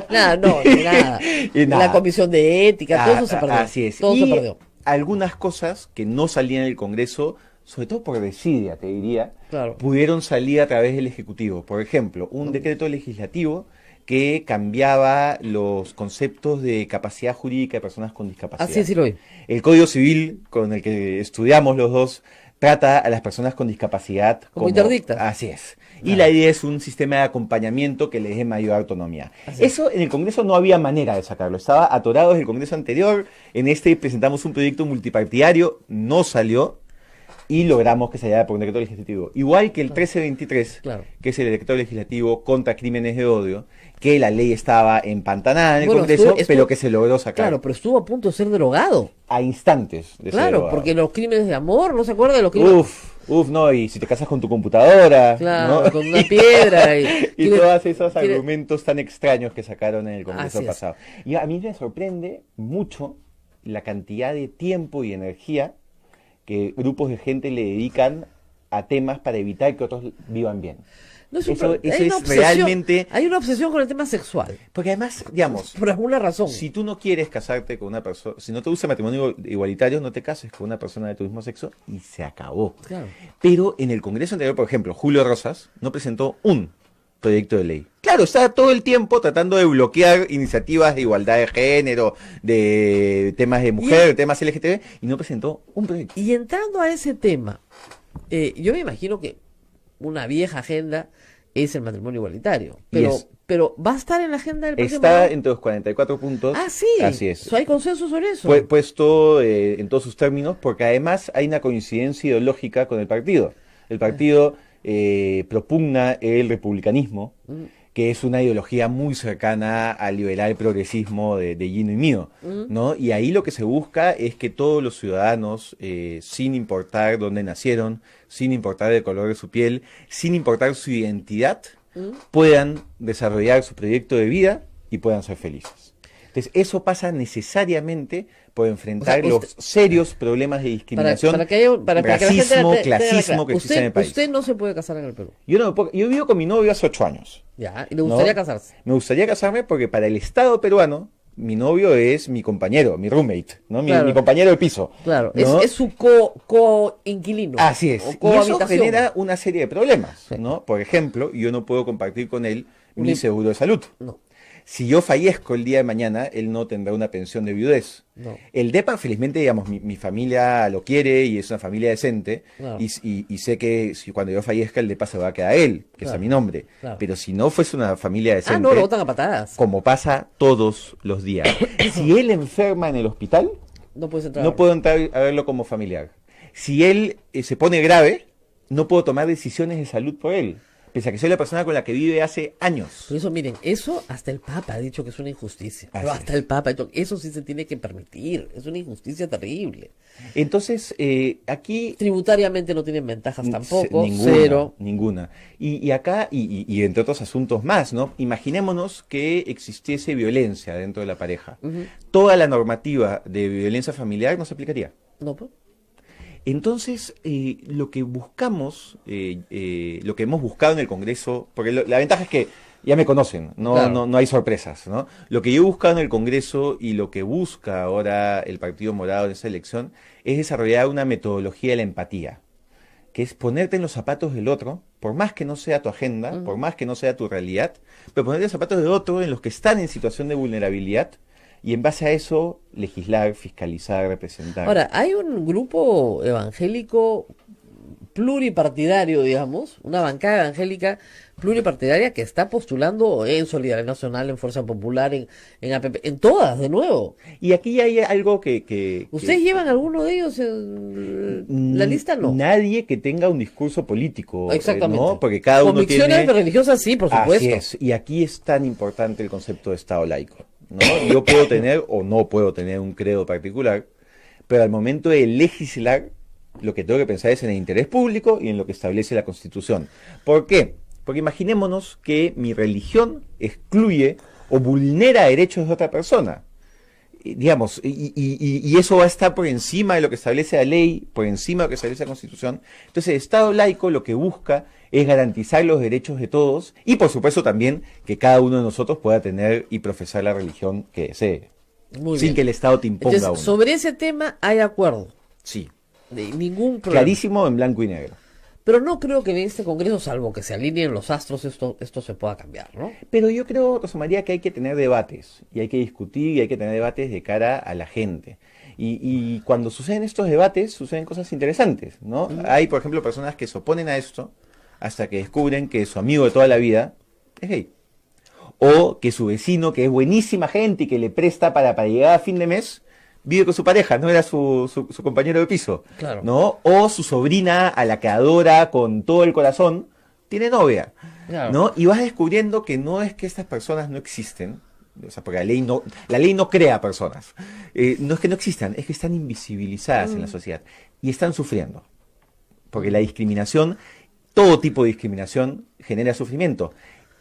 Nada, no, nada. Y nada. La comisión de ética, todo eso se perdió. Así es. Todo Y se perdió. algunas cosas que no salían del Congreso sobre todo por desidia, te diría, Claro. pudieron salir a través del Ejecutivo. Por ejemplo, un decreto legislativo que cambiaba los conceptos de capacidad jurídica de personas con discapacidad. Así sí lo vi. El Código Civil, con el que estudiamos los dos, trata a las personas con discapacidad Como interdictas. Así es. Y la idea es un sistema de acompañamiento que les dé mayor autonomía. Así es. Eso en el Congreso no había manera de sacarlo. Estaba atorado desde el Congreso anterior. En este presentamos un proyecto multipartidario, no salió y logramos que se haya por un decreto legislativo. Igual que el 1323, Claro. que es el decreto legislativo contra crímenes de odio, que la ley estaba empantanada en el Bueno, Congreso, estuvo- pero que se logró sacar Claro, pero estuvo a punto de ser derogado. a instantes de ser Claro, derogado. porque los crímenes de amor, ¿no se acuerda de los crímenes? No, y si te casas con tu computadora, Claro, ¿no? con una piedra. Y, Y quiere- todos esos quiere- argumentos tan extraños que sacaron en el Congreso Así es. pasado. Y a mí me sorprende mucho la cantidad de tiempo y energía que grupos de gente le dedican a temas para evitar que otros vivan bien. No es un Eso pro- hay es una obsesión- realmente... Hay una obsesión con el tema sexual, Porque además, digamos, por alguna razón. si tú no quieres casarte con una persona, si no te gusta el matrimonio igualitario, no te cases con una persona de tu mismo sexo y se acabó. Claro. Pero en el Congreso anterior, por ejemplo, Julio Rosas no presentó un proyecto de ley. Claro, está todo el tiempo tratando de bloquear iniciativas de igualdad de género, de temas de mujer, temas LGTB, y no presentó un proyecto. Y entrando a ese tema, yo me imagino que una vieja agenda es el matrimonio igualitario. Pero, Yes. pero ¿va a estar en la agenda del próximo Está año? entre los 44 puntos. Ah, sí. Así es. ¿Hay consenso sobre eso? Puesto en todos sus términos, porque además hay una coincidencia ideológica con el partido. El partido propugna el republicanismo, que es una ideología muy cercana al liberal progresismo de Gino y mío, ¿no? Y ahí lo que se busca es que todos los ciudadanos, sin importar dónde nacieron, sin importar el color de su piel, sin importar su identidad, puedan desarrollar su proyecto de vida y puedan ser felices. Entonces, eso pasa necesariamente por enfrentar O sea, los serios problemas de discriminación, para que la racismo, gente tenga clasismo clara. que existe en el país. Usted no se puede casar en el Perú. Yo vivo con mi novio hace 8 años. Ya, y le gustaría ¿no? casarse. Me gustaría casarme porque para el Estado peruano, mi novio es mi compañero, mi roommate, ¿no? Claro. Mi compañero de piso. Claro, ¿no? es su co-inquilino. Así es. O Y eso cohabitación. genera una serie de problemas, Sí. ¿no? Por ejemplo, yo no puedo compartir con él mi Un- seguro de salud. No, Si yo fallezco el día de mañana, él no tendrá una pensión de viudez. no. El DEPA, felizmente, digamos, mi familia lo quiere y es una familia decente. Claro. Y sé que si cuando yo fallezca, el DEPA se va a quedar a él, que es Claro. a mi nombre. Claro. Pero si no fuese una familia decente, Ah, no, lo botan a patadas. como pasa todos los días, si él enferma en el hospital, No puedes entrar. no puedo entrar a verlo como familiar. Si él se pone grave, no puedo tomar decisiones de salud por él. Pese a que soy la persona con la que vive hace años. Por eso, miren, eso hasta el Papa ha dicho que es una injusticia. Pero Así hasta es. el Papa ha dicho, eso sí se tiene que permitir. Es una injusticia terrible. Entonces, aquí... Tributariamente no tienen ventajas tampoco. Ninguna, Cero. ninguna. Y acá, y entre otros asuntos más, ¿no? Imaginémonos que existiese violencia dentro de la pareja. Toda la normativa de violencia familiar no se aplicaría. No, pues. Entonces, lo que buscamos, lo que hemos buscado en el Congreso, porque la ventaja es que ya me conocen, Claro. no hay sorpresas, ¿no? Lo que yo he buscado en el Congreso y lo que busca ahora el Partido Morado en esta elección es desarrollar una metodología de la empatía, que es ponerte en los zapatos del otro, por más que no sea tu agenda, por más que no sea tu realidad, pero ponerte en los zapatos del otro en los que están en situación de vulnerabilidad y en base a eso legislar, fiscalizar, representar. Ahora, hay un grupo evangélico pluripartidario, digamos, una bancada evangélica pluripartidaria que está postulando en Solidaridad Nacional, en Fuerza Popular, en APP, en todas, de nuevo. Y aquí hay algo que ¿Ustedes llevan alguno de ellos en la lista? No. Nadie que tenga un discurso político, Exactamente. ¿no? Porque cada uno Convicciones tiene... religiosas, sí, por supuesto. Así es. Y aquí es tan importante el concepto de Estado laico, ¿no? Yo puedo tener o no puedo tener un credo particular, pero al momento de legislar, lo que tengo que pensar es en el interés público y en lo que establece la Constitución. ¿Por qué? Porque imaginémonos que mi religión excluye o vulnera derechos de otra persona. Digamos, y eso va a estar por encima de lo que establece la ley, por encima de lo que establece la Constitución. Entonces, el Estado laico lo que busca es garantizar los derechos de todos y, por supuesto, también que cada uno de nosotros pueda tener y profesar la religión que desee, Muy sin bien. que el Estado te imponga Entonces, uno. sobre ese tema hay acuerdo. Sí. Ningún problema. Clarísimo en blanco y negro. Pero no creo que en este Congreso, salvo que se alineen los astros, esto se pueda cambiar, ¿no? Pero yo creo, Rosa María, que hay que tener debates, y hay que discutir, y hay que tener debates de cara a la gente. Y cuando suceden estos debates, suceden cosas interesantes, ¿no? Hay, por ejemplo, personas que se oponen a esto hasta que descubren que su amigo de toda la vida es gay. O que su vecino, que es buenísima gente y que le presta para llegar a fin de mes, vive con su pareja, no era su compañero de piso, Claro. ¿no? O su sobrina, a la que adora con todo el corazón, tiene novia, Claro. ¿no? Y vas descubriendo que no es que estas personas no existen, o sea, porque la ley no crea personas, no es que no existan, es que están invisibilizadas en la sociedad y están sufriendo, porque la discriminación, todo tipo de discriminación genera sufrimiento.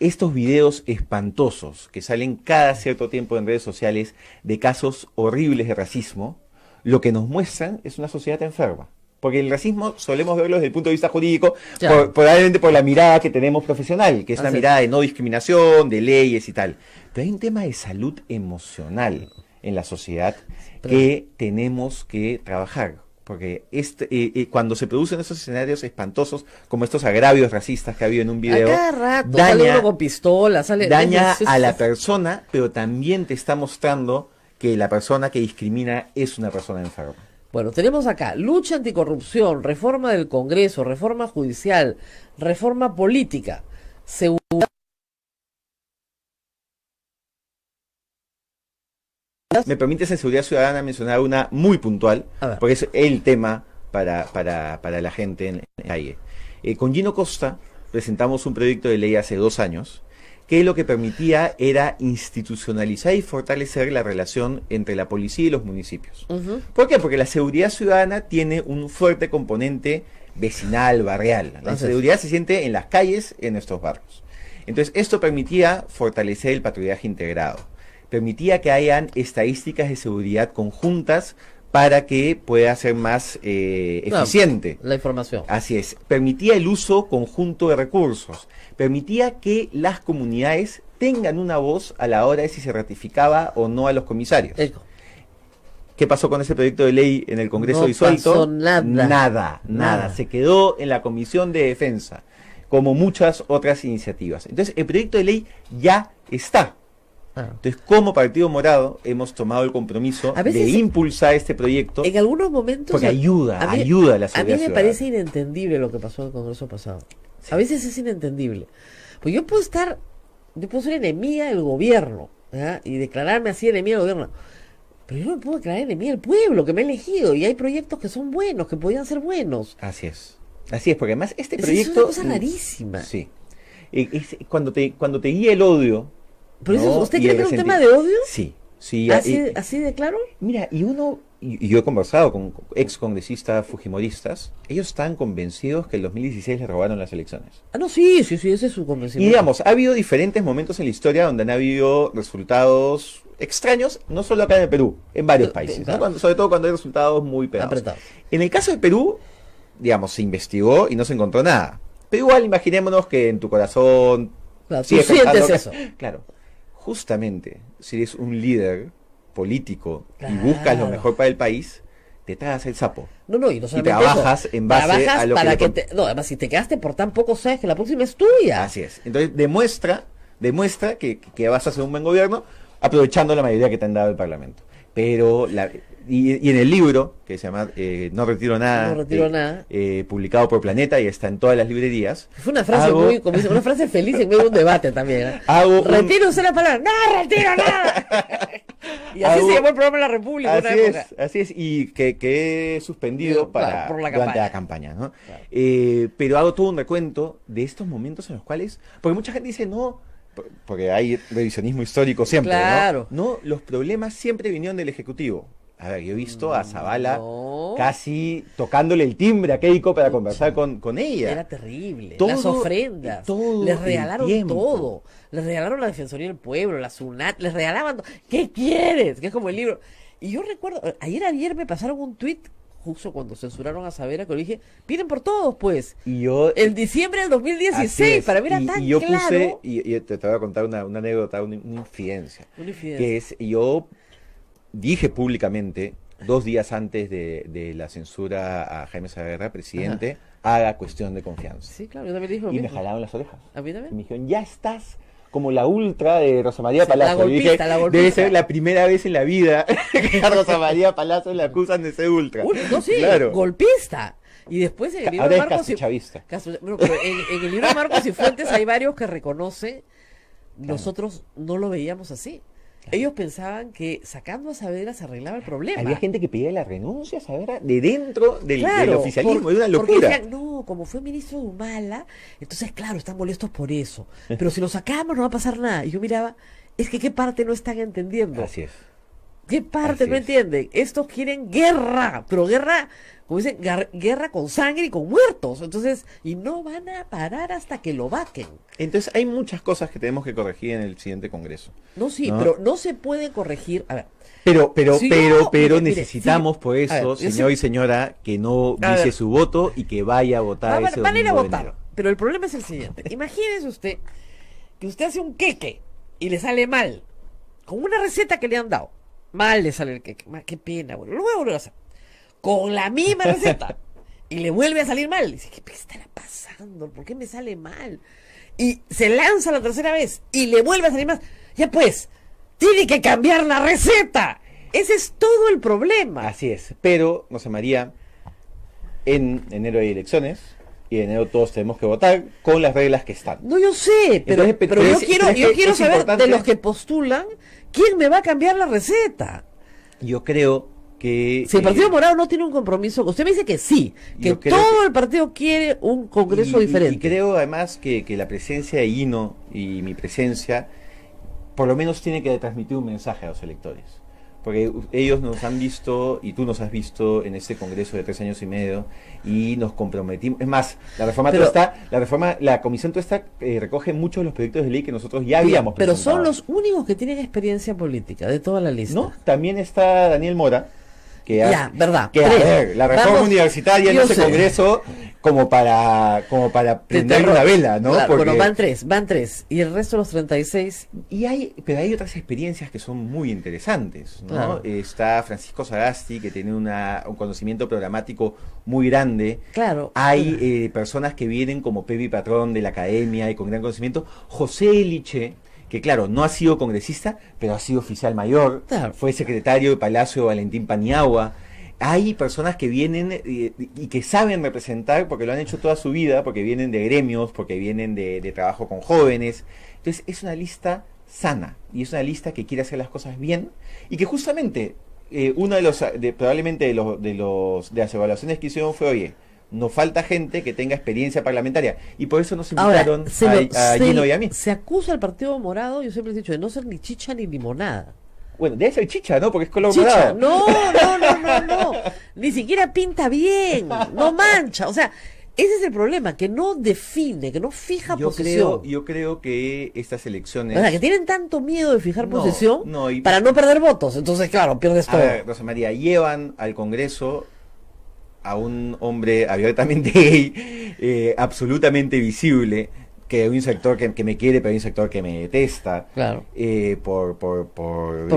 Estos videos espantosos que salen cada cierto tiempo en redes sociales de casos horribles de racismo, lo que nos muestran es una sociedad enferma. Porque el racismo solemos verlo desde el punto de vista jurídico, Claro. probablemente por la mirada que tenemos profesional, que es una Así es. mirada de no discriminación, de leyes y tal. Pero hay un tema de salud emocional en la sociedad que tenemos que trabajar. Porque cuando se producen esos escenarios espantosos, como estos agravios racistas que ha habido en un video, A cada rato sale uno con pistola, daña es- a la persona, pero también te está mostrando que la persona que discrimina es una persona enferma. Bueno, tenemos acá lucha anticorrupción, reforma del Congreso, reforma judicial, reforma política, seguridad. Me permites en Seguridad Ciudadana mencionar una muy puntual, A ver. porque es el tema para la gente en la calle. Con Gino Costa presentamos un proyecto de ley hace 2 años que lo que permitía era institucionalizar y fortalecer la relación entre la policía y los municipios. Ujú. ¿Por qué? Porque la seguridad ciudadana tiene un fuerte componente vecinal, barrial. La Así es. seguridad se siente en las calles, en nuestros barrios. Entonces, esto permitía fortalecer el patrullaje integrado. Permitía que hayan estadísticas de seguridad conjuntas para que pueda ser más eficiente. La información. Así es. Permitía el uso conjunto de recursos. Permitía que las comunidades tengan una voz a la hora de si se ratificaba o no a los comisarios. Eco. ¿Qué pasó con ese proyecto de ley en el Congreso No disuelto? pasó nada. Nada. Nada. Se quedó en la Comisión de Defensa, como muchas otras iniciativas. Entonces, el proyecto de ley ya está. Ah. Entonces, como Partido Morado, hemos tomado el compromiso A veces de impulsar este proyecto En algunos momentos... porque ayuda a mí- a la A seguridad mí me ciudadana. parece inentendible lo que pasó en el Congreso pasado. A veces es inentendible. Pues yo puedo ser enemiga del gobierno, ¿ya? Y declararme así enemiga del gobierno. Pero yo no me puedo declarar enemiga del pueblo que me ha elegido. Y hay proyectos que son buenos, que podían ser buenos. Así es. Así es, porque además este Es proyecto... una cosa rarísima. Sí. Cuando te guía el odio... Pero eso, ¿no? ¿usted Y cree el que era un resentimiento. tema de odio? Sí. Sí, ¿Así de claro? mira, y yo he conversado con ex congresistas fujimoristas, ellos están convencidos que el 2016 les robaron las elecciones. Ah, no, sí, ese es su Y convencimiento. digamos, ha habido diferentes momentos en la historia donde han habido resultados extraños, no solo acá en el Perú, en varios países, ¿no? Claro. Sobre todo cuando hay resultados muy pegados. Apretados. En el caso de Perú, digamos, se investigó y no se encontró nada. Pero igual imaginémonos que en tu corazón... Claro, tú sigues sientes pensando eso. Claro, justamente, si eres un líder político y Claro. buscas lo mejor para el país, te tragas el sapo. No, y no solamente trabajas eso, en base trabajas a lo para que que no, además si te quedaste por tan poco sabes que la próxima es tuya. Así es. Entonces demuestra que vas a hacer un buen gobierno aprovechando la mayoría que te han dado el Parlamento. Pero y en el libro, que se llama No retiro nada, No retiro nada. publicado por Planeta y está en todas las librerías. Fue una frase hago- muy, como dice, una frase feliz en medio de un debate también. ¿eh? Hago un- Retiro usted la palabra, no retiro nada. Y así Hago- se llamó el programa de la República una época. Así es, y que he suspendido Claro, por la durante campaña. la campaña, ¿no? Claro. Pero hago todo un recuento de estos momentos en los cuales, porque mucha gente dice, no, porque hay revisionismo histórico siempre, Claro. ¿no? No, los problemas siempre vinieron del Ejecutivo. A ver, yo he visto a Zavala No. casi tocándole el timbre a Keiko para conversar con ella. Era terrible. Todo- las ofrendas. todo Les el regalaron tiempo. todo. Les regalaron la Defensoría del Pueblo, la SUNAT, les regalaban todo. ¿Qué quieres? Que es como el libro. Y yo recuerdo, ayer me pasaron un tuit, justo cuando censuraron a Savera, que le dije, piden por todos, pues. Y yo... En diciembre del Así 2016, es. para mí era Y tan yo claro. puse, y te voy a contar una anécdota, una infidencia. Una infidencia. Que es, yo dije públicamente 2 días antes de la censura a Jaime Saavedra, presidente, haga cuestión de confianza. Sí, claro, yo también dije lo Y me mismo. jalaron las orejas. A mí también. Y me dijeron, ya estás como la ultra de Rosa María Sí, Palazzo. la Y golpista, dije, la golpista. debe ser la primera vez en la vida que a Rosa María Palazzo le acusan de ser ultra. No, sí, Claro. golpista. Y después en el libro Ahora de es Marcos casichavista. Bueno, pero en el libro de Marcos y Fuentes hay varios que reconoce, nosotros no lo veíamos así. Ellos pensaban que sacando a Saavedra se arreglaba el problema. Había gente que pedía la renuncia a Saavedra de dentro del Claro, oficialismo, era una porque locura. decían, no, como fue ministro de Humala, entonces claro, están molestos por eso. Pero si lo sacamos no va a pasar nada. Y yo miraba, es que qué parte no están entendiendo. Así es. ¿Qué parte Así no es. entienden? Estos quieren guerra, pero guerra, como dicen, guerra con sangre y con muertos. Entonces, y no van a parar hasta que lo vaquen. Entonces hay muchas cosas que tenemos que corregir en el siguiente congreso. No, sí, ¿No? pero no se puede corregir. A ver, Pero Si yo- mire, necesitamos sí. por A eso, ver, yo señor sé- y señora, que no A vicie ver. su voto y que vaya a votar ese van a ir a domingo de votar. enero. Pero el problema es el siguiente. Imagínese usted que usted hace un queque y le sale mal, con una receta que le han dado. Mal le sale el queque. Qué pena, bueno, lo voy a volver a hacer. Con la misma receta. Y le vuelve a salir mal. Dice, ¿qué estará pasando? ¿Por qué me sale mal? Y se lanza la tercera vez y le vuelve a salir mal. Ya pues, tiene que cambiar la receta. Ese es todo el problema. Así es. Pero, José María, en enero hay elecciones y en enero todos tenemos que votar con las reglas que están. No, yo sé, pero, Entonces, pero yo es que quiero es saber importante- de los que postulan, ¿quién me va a cambiar la receta? Yo creo que... Si el Partido Morado no tiene un compromiso, usted me dice que sí, que Yo creo todo el partido quiere un congreso diferente. Y creo además que la presencia de Hino y mi presencia por lo menos tiene que transmitir un mensaje a los electores. Porque ellos nos han visto, y tú nos has visto en este congreso de 3 años y medio, y nos comprometimos. Es más, la comisión Tuesta recoge muchos de los proyectos de ley que nosotros ya habíamos Pero presentado. son los únicos que tienen experiencia política de toda la lista. ¿No? También está Daniel Mora, que Ya, verdad. que a Tres. ver, la reforma Vamos, universitaria en yo ese sé. congreso como para prender terror. una vela, ¿no? Claro, Porque- bueno, van tres. Y el resto de los 36, pero hay otras experiencias que son muy interesantes, ¿no? Claro. Está Francisco Sagasti, que tiene un conocimiento programático muy grande. claro. Hay personas que vienen como Pepe Patrón de la academia y con gran conocimiento. José Eliche, que claro, no ha sido congresista, pero ha sido oficial mayor. Claro. Fue secretario de Palacio de Valentín Paniagua. Hay personas que vienen y que saben representar porque lo han hecho toda su vida, porque vienen de gremios, porque vienen de trabajo con jóvenes. Entonces es una lista sana y es una lista que quiere hacer las cosas bien y que justamente uno de los probablemente de las evaluaciones que hicieron fue, oye, nos falta gente que tenga experiencia parlamentaria y por eso nos invitaron a Gino y a mí. se acusa al Partido Morado, yo siempre he dicho, de no ser ni chicha ni limonada. Bueno, debe ser chicha, ¿no? Porque es color Chicha, morado. no. Ni siquiera pinta bien, no mancha. O sea, ese es el problema, que no define, que no fija posición. Yo creo que estas elecciones... O sea, que tienen tanto miedo de fijar No, posición no, y- para no perder votos. Entonces, claro, pierdes A todo. ver, Rosa María, llevan al Congreso a un hombre abiertamente gay, absolutamente visible, que hay un sector que me quiere, pero hay un sector que me detesta, Claro. por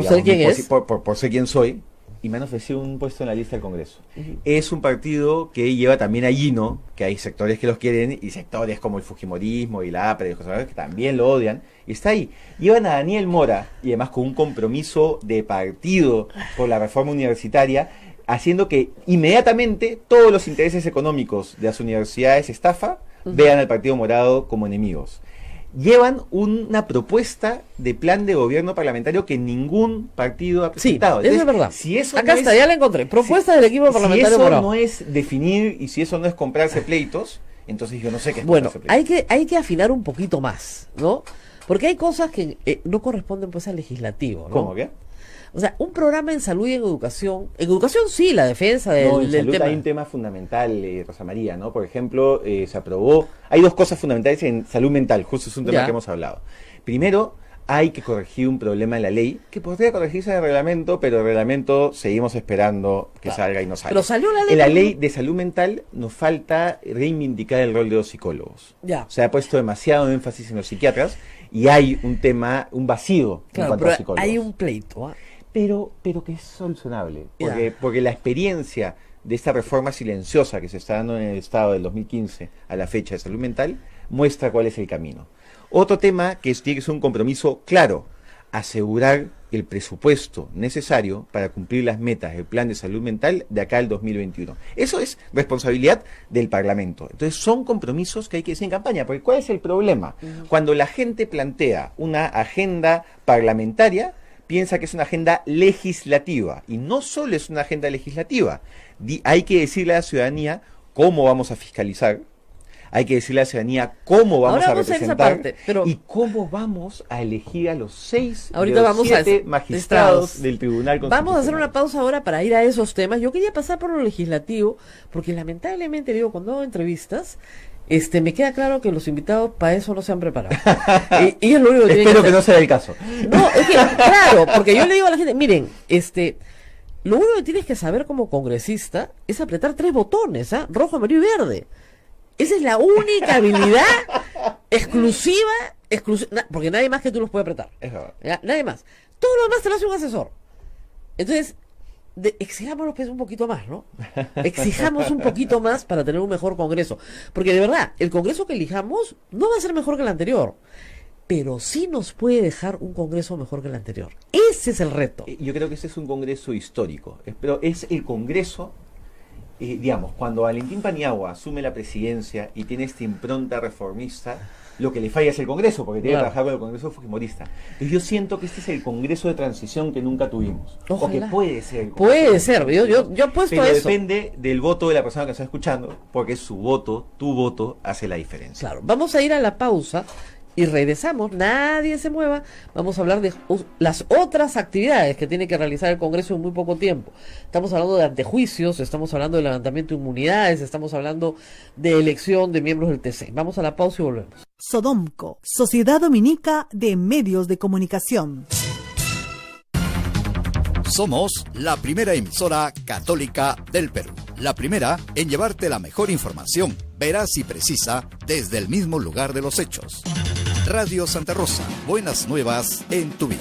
ser quien es. por ser quien soy, y me han ofrecido un puesto en la lista del Congreso. Es un partido que lleva también a Gino, que hay sectores que los quieren, y sectores como el Fujimorismo y la APRE, y los conservadores, que también lo odian, y está ahí. Llevan a Daniel Mora, y además con un compromiso de partido por la reforma universitaria, haciendo que inmediatamente todos los intereses económicos de las universidades estafa vean al Partido Morado como enemigos. Llevan una propuesta de plan de gobierno parlamentario que ningún partido ha Sí, presentado. eso es Entonces, verdad. Si eso Acá no está, es- ya la encontré. Propuesta si- del equipo parlamentario Si eso Morado. no es definir y si eso no es comprarse pleitos, entonces yo no sé qué es Bueno, comprarse pleitos. hay que afinar un poquito más, ¿no? Porque hay cosas que no corresponden pues al legislativo, ¿no? ¿Cómo que? O sea, un programa en salud y en educación sí, la defensa del, No, en del salud tema. hay un tema fundamental, Rosa María, ¿no? Por ejemplo, se aprobó, hay dos cosas fundamentales en salud mental, justo es un tema Ya. que hemos hablado. Primero, hay que corregir un problema en la ley, que podría corregirse en el reglamento, pero el reglamento seguimos esperando que Claro. salga y no salga. Pero salió la ley. En la pero- ley de salud mental nos falta reivindicar el rol de los psicólogos. Ya. Se ha puesto demasiado énfasis en los psiquiatras y hay un tema, un vacío en Claro, cuanto a pero los psicólogos. hay un pleito, ¿ah? pero que es solucionable, porque la experiencia de esta reforma silenciosa que se está dando en el Estado del 2015 a la fecha de salud mental muestra cuál es el camino. Otro tema que tiene que ser un compromiso claro: asegurar el presupuesto necesario para cumplir las metas del plan de salud mental de acá al 2021. Eso es responsabilidad del Parlamento. Entonces son compromisos que hay que decir en campaña, porque ¿cuál es el problema? Cuando la gente plantea una agenda parlamentaria, piensa que es una agenda legislativa, y no solo es una agenda legislativa. Hay que decirle a la ciudadanía cómo vamos a fiscalizar, hay que decirle a la ciudadanía cómo vamos a representar y cómo vamos a elegir a los 6 de los 7 magistrados del Tribunal Constitucional. Vamos a hacer una pausa ahora para ir a esos temas. Yo quería pasar por lo legislativo, porque lamentablemente, digo, cuando hago entrevistas, me queda claro que los invitados para eso no se han preparado. Y es lo único que Espero que no sea el caso. No, es que, claro, porque yo le digo a la gente, miren, lo único que tienes que saber como congresista es apretar 3 botones, rojo, amarillo y verde. Esa es la única habilidad exclusiva, porque nadie más que tú los puede apretar. ¿Ya? Nadie más. Todo lo demás te lo hace un asesor. Entonces, exijámonos pues un poquito más, ¿no? Exijamos un poquito más para tener un mejor Congreso. Porque de verdad, el Congreso que elijamos no va a ser mejor que el anterior, pero sí nos puede dejar un Congreso mejor que el anterior. Ese es el reto. Yo creo que ese es un Congreso histórico, pero es el Congreso, digamos, cuando Valentín Paniagua asume la presidencia y tiene esta impronta reformista, lo que le falla es el Congreso, porque tiene que trabajar con el Congreso fujimorista. Pero yo siento que este es el Congreso de transición que nunca tuvimos. Ojalá. O que puede ser. Puede ser, yo apuesto pero a eso. Depende del voto de la persona que está escuchando, porque su voto, tu voto, hace la diferencia. Claro, vamos a ir a la pausa y regresamos, nadie se mueva, vamos a hablar de las otras actividades que tiene que realizar el Congreso en muy poco tiempo. Estamos hablando de antejuicios, estamos hablando de levantamiento de inmunidades, estamos hablando de elección de miembros del TC. Vamos a la pausa y volvemos. Sodomco, Sociedad Dominica de Medios de Comunicación. Somos la primera emisora católica del Perú. La primera en llevarte la mejor información, veraz y precisa, desde el mismo lugar de los hechos. Radio Santa Rosa, buenas nuevas en tu vida.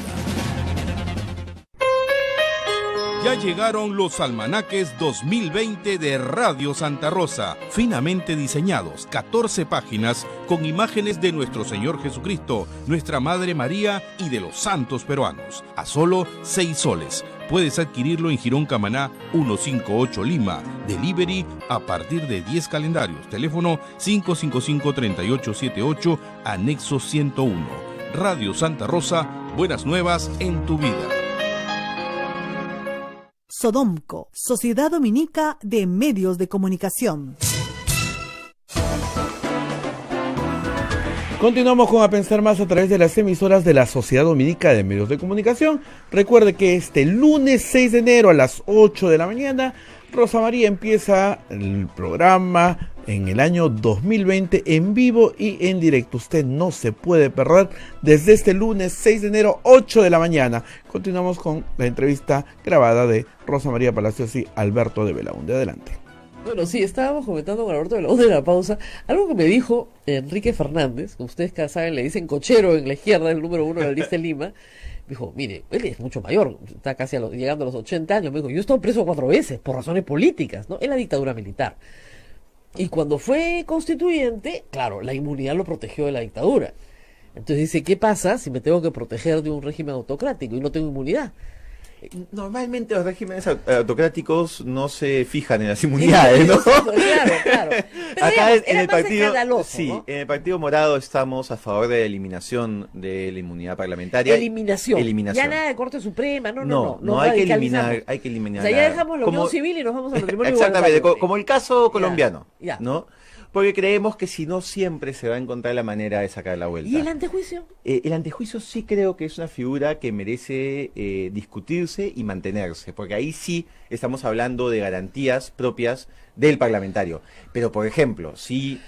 Ya llegaron los almanaques 2020 de Radio Santa Rosa, finamente diseñados, 14 páginas con imágenes de nuestro Señor Jesucristo, nuestra Madre María y de los santos peruanos, a solo 6 soles. Puedes adquirirlo en Girón Camaná 158 Lima, delivery a partir de 10 calendarios, teléfono 555-3878, anexo 101. Radio Santa Rosa, buenas nuevas en tu vida. Sodomco, Sociedad Dominica de Medios de Comunicación. Continuamos con A Pensar Más a través de las emisoras de la Sociedad Dominica de Medios de Comunicación. Recuerde que este lunes 6 de enero a las 8 de la mañana, Rosa María empieza el programa en el año 2020 en vivo y en directo. Usted no se puede perder desde este lunes 6 de enero, 8 de la mañana. Continuamos con la entrevista grabada de Rosa María Palacios y Alberto de Belaúnde. Adelante. Bueno, sí, estábamos comentando con Alberto de Belaúnde en la pausa algo que me dijo Enrique Fernández, que ustedes cada saben le dicen cochero en la izquierda, el número 1 de la lista de Lima. Me dijo, mire, él es mucho mayor, está casi llegando a los 80 años. Me dijo, yo he estado preso 4 veces por razones políticas, ¿no? En la dictadura militar. Y cuando fue constituyente, claro, la inmunidad lo protegió de la dictadura. Entonces dice, ¿qué pasa si me tengo que proteger de un régimen autocrático y no tengo inmunidad? Normalmente los regímenes autocráticos no se fijan en las inmunidades, ¿no? Claro. Pero acá digamos, en el partido, sí, ¿no? En el Partido Morado estamos a favor de la eliminación de la inmunidad parlamentaria. Eliminación. Ya nada de Corte Suprema, no hay que eliminar. Hay que eliminar. O sea, ya dejamos la unión civil y nos vamos al matrimonio exactamente, como el caso colombiano, ya. ¿no? Porque creemos que si no siempre se va a encontrar la manera de sacar la vuelta. ¿Y el antejuicio? El antejuicio sí creo que es una figura que merece discutirse y mantenerse, porque ahí sí estamos hablando de garantías propias del parlamentario. Pero, por ejemplo, si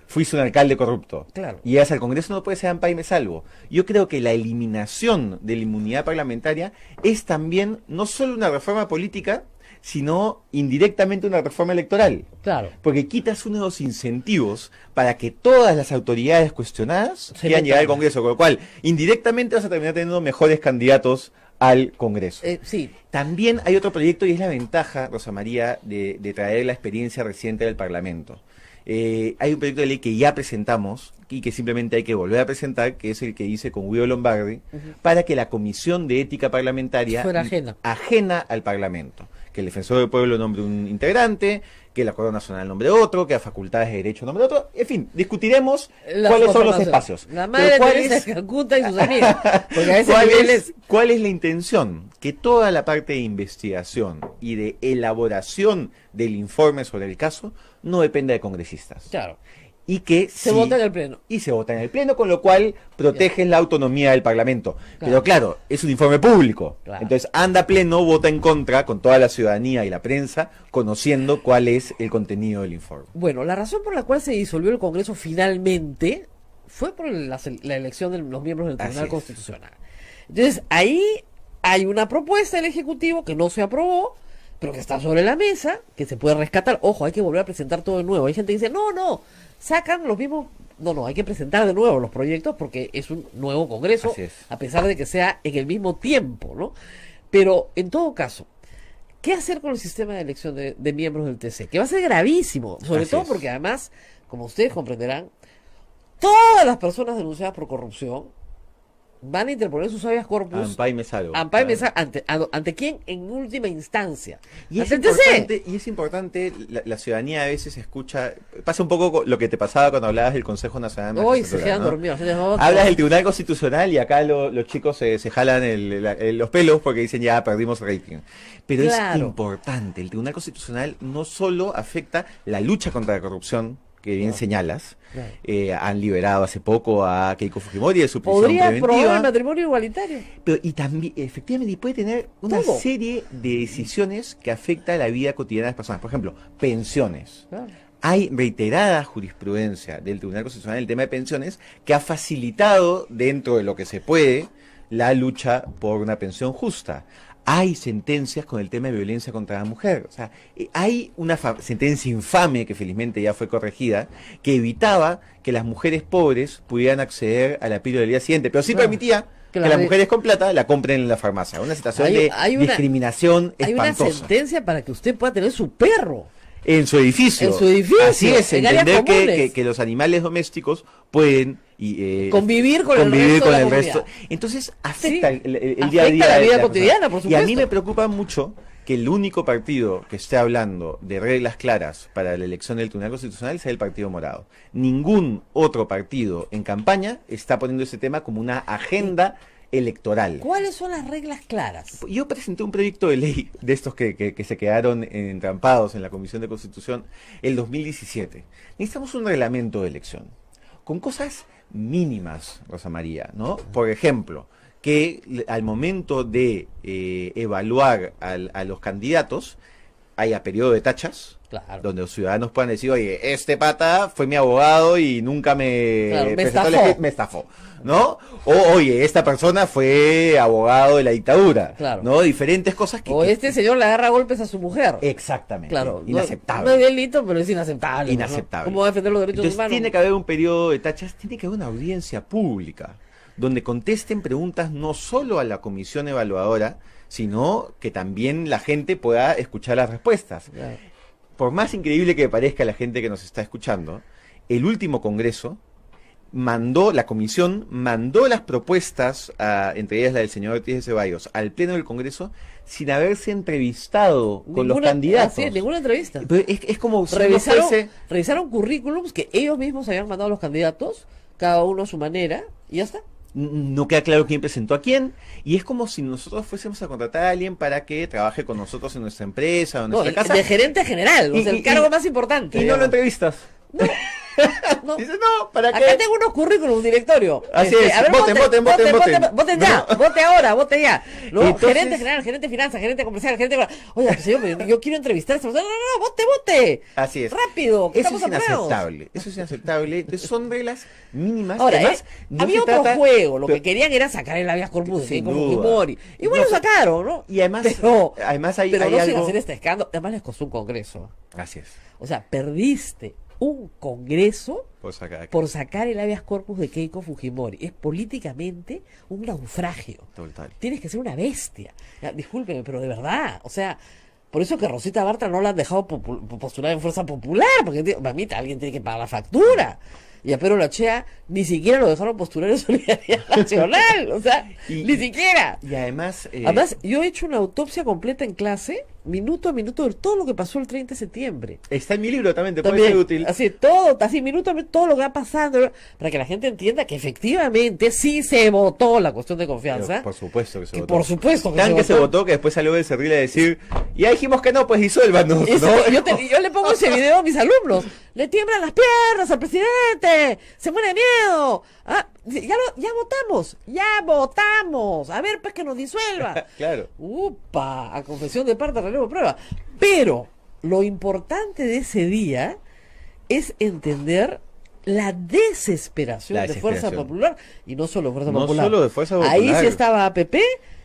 fuiste un alcalde corrupto y llegas al Congreso, no puede ser ampay me salvo. Yo creo que la eliminación de la inmunidad parlamentaria es también no solo una reforma política, sino indirectamente una reforma electoral. Claro. Porque quitas uno de los incentivos para que todas las autoridades cuestionadas quieran llegar al Congreso, con lo cual indirectamente vas a terminar teniendo mejores candidatos al Congreso. Sí. También hay otro proyecto y es la ventaja, Rosa María, de traer la experiencia reciente del Parlamento. Hay un proyecto de ley que ya presentamos y que simplemente hay que volver a presentar, que es el que hice con Guido Lombardi, para que la Comisión de Ética Parlamentaria fuera ajena al Parlamento, que el Defensor del Pueblo nombre un integrante, que el Acuerdo Nacional nombre otro, que las Facultades de Derecho nombre otro, en fin, discutiremos cuáles son los espacios. La madre Teresa de Calcuta y sus amigas, porque a veces ¿Cuál es la intención? Que toda la parte de investigación y de elaboración del informe sobre el caso no dependa de congresistas. Claro. Y que se vota en el Pleno. Y se vota en el Pleno, con lo cual proteges la autonomía del Parlamento. Claro. Pero claro, es un informe público. Claro. Entonces, anda Pleno, vota en contra con toda la ciudadanía y la prensa, conociendo cuál es el contenido del informe. Bueno, la razón por la cual se disolvió el Congreso finalmente fue por la elección de los miembros del Tribunal Constitucional. Entonces, ahí hay una propuesta del Ejecutivo que no se aprobó, pero que está sobre la mesa, que se puede rescatar. Ojo, hay que volver a presentar todo de nuevo. Hay gente que dice, no, sacan los mismos. No, hay que presentar de nuevo los proyectos porque es un nuevo Congreso, a pesar de que sea en el mismo tiempo, ¿no? Pero, en todo caso, ¿qué hacer con el sistema de elección de miembros del TC? Que va a ser gravísimo, sobre todo porque además, como ustedes comprenderán, todas las personas denunciadas por corrupción van a interponer sus habeas corpus ampay me salvo. ¿Ante quién? En última instancia. Y es importante, la ciudadanía a veces escucha, pasa un poco lo que te pasaba cuando hablabas del Consejo Nacional de Magistratura. Hoy se quedan dormidos. Hablas del Tribunal Constitucional y acá los chicos se jalan los pelos porque dicen ya perdimos rating. Pero es importante, el Tribunal Constitucional no solo afecta la lucha contra la corrupción, que bien señalas, han liberado hace poco a Keiko Fujimori de su prisión preventiva. Podría promover el matrimonio igualitario. Pero, y también, efectivamente, puede tener una serie de decisiones que afectan la vida cotidiana de las personas. Por ejemplo, pensiones. Claro. Hay reiterada jurisprudencia del Tribunal Constitucional en el tema de pensiones que ha facilitado, dentro de lo que se puede, la lucha por una pensión justa. Hay sentencias con el tema de violencia contra la mujer. O sea, hay una sentencia infame que felizmente ya fue corregida, que evitaba que las mujeres pobres pudieran acceder a la píldora del día siguiente, pero sí permitía que las mujeres con plata la compren en la farmacia. Una situación de discriminación espantosa. Hay una sentencia para que usted pueda tener su perro en su edificio. Así es, entender que los animales domésticos pueden convivir con el resto. Entonces afecta el día a día, la vida cotidiana, por supuesto. Y a mí me preocupa mucho que el único partido que esté hablando de reglas claras para la elección del Tribunal Constitucional sea el Partido Morado. Ningún otro partido en campaña está poniendo ese tema como una agenda electoral. ¿Cuáles son las reglas claras? Yo presenté un proyecto de ley de estos que se quedaron entrampados en la Comisión de Constitución el 2017. Necesitamos un reglamento de elección con cosas mínimas, Rosa María, ¿no? Por ejemplo, que al momento de evaluar a los candidatos haya periodo de tachas, donde los ciudadanos puedan decir, oye, este pata fue mi abogado y nunca me estafó, ¿no? O, oye, esta persona fue abogado de la dictadura, ¿no? Diferentes cosas que... O este señor le agarra golpes a su mujer. Exactamente. Claro. Inaceptable. No es delito, pero es inaceptable. Inaceptable. ¿Cómo va a defender los derechos humanos? Tiene que haber un periodo de tachas, tiene que haber una audiencia pública, donde contesten preguntas no solo a la comisión evaluadora, sino que también la gente pueda escuchar las respuestas. Claro. Por más increíble que parezca a la gente que nos está escuchando, el último Congreso la comisión mandó las propuestas, entre ellas la del señor Ortiz de Ceballos, al Pleno del Congreso sin haberse entrevistado con los candidatos. Sí, ninguna entrevista. Pero es como si revisaron currículums que ellos mismos habían mandado a los candidatos, cada uno a su manera, y ya está. No queda claro quién presentó a quién, y es como si nosotros fuésemos a contratar a alguien para que trabaje con nosotros en nuestra empresa o en nuestra casa. De gerente general, el cargo más importante. Y no lo entrevistas. No. Dice, no, ¿para qué? Acá tengo unos currículums, directorio. Así es, a ver, voten ya, vote ya. No, entonces, gerente general, gerente de finanzas, gerente comercial, gerente... Oye, señor, yo quiero entrevistar a esta persona. No, vote. Así es. Rápido, que eso es inaceptable. Eso es inaceptable. Entonces son reglas mínimas. Ahora, además, había otro juego. Lo que querían era sacar el habeas corpus de como Fujimori. Igual lo sacaron, ¿no? Y además, hay pero no algo... sin hacer este escándalo. Además les costó un congreso. Así es. O sea, perdiste un congreso Por sacar sacar el habeas corpus de Keiko Fujimori. Es políticamente un naufragio. Total. Tienes que ser una bestia. Ya, discúlpeme, pero de verdad, o sea, por eso que Rosita Bartra no la han dejado postular en Fuerza Popular, porque mamita, alguien tiene que pagar la factura. Y a Pedro Lachea ni siquiera lo dejaron postular en Solidaridad Nacional, o sea, ni siquiera. Y además... Además, yo he hecho una autopsia completa en clase, minuto a minuto, de todo lo que pasó el 30 de septiembre. Está en mi libro también, te puede ser útil. Así, todo, así, minuto a minuto, todo lo que va pasando, para que la gente entienda que efectivamente sí se votó la cuestión de confianza. Pero por supuesto que se votó. Por supuesto que Tan que se votó que después salió del Cerril a decir, ya dijimos que no, pues disuélvanos, ¿no? Yo le pongo ese video a mis alumnos. Le tiemblan las piernas al presidente. Se muere de miedo. Ya votamos. A ver, pues que nos disuelva. Claro. Upa, a confesión de parte, relevo prueba. Pero lo importante de ese día es entender la desesperación de Fuerza Popular, y no solo de Fuerza Popular. No solo de Fuerza Popular. Ahí sí estaba APP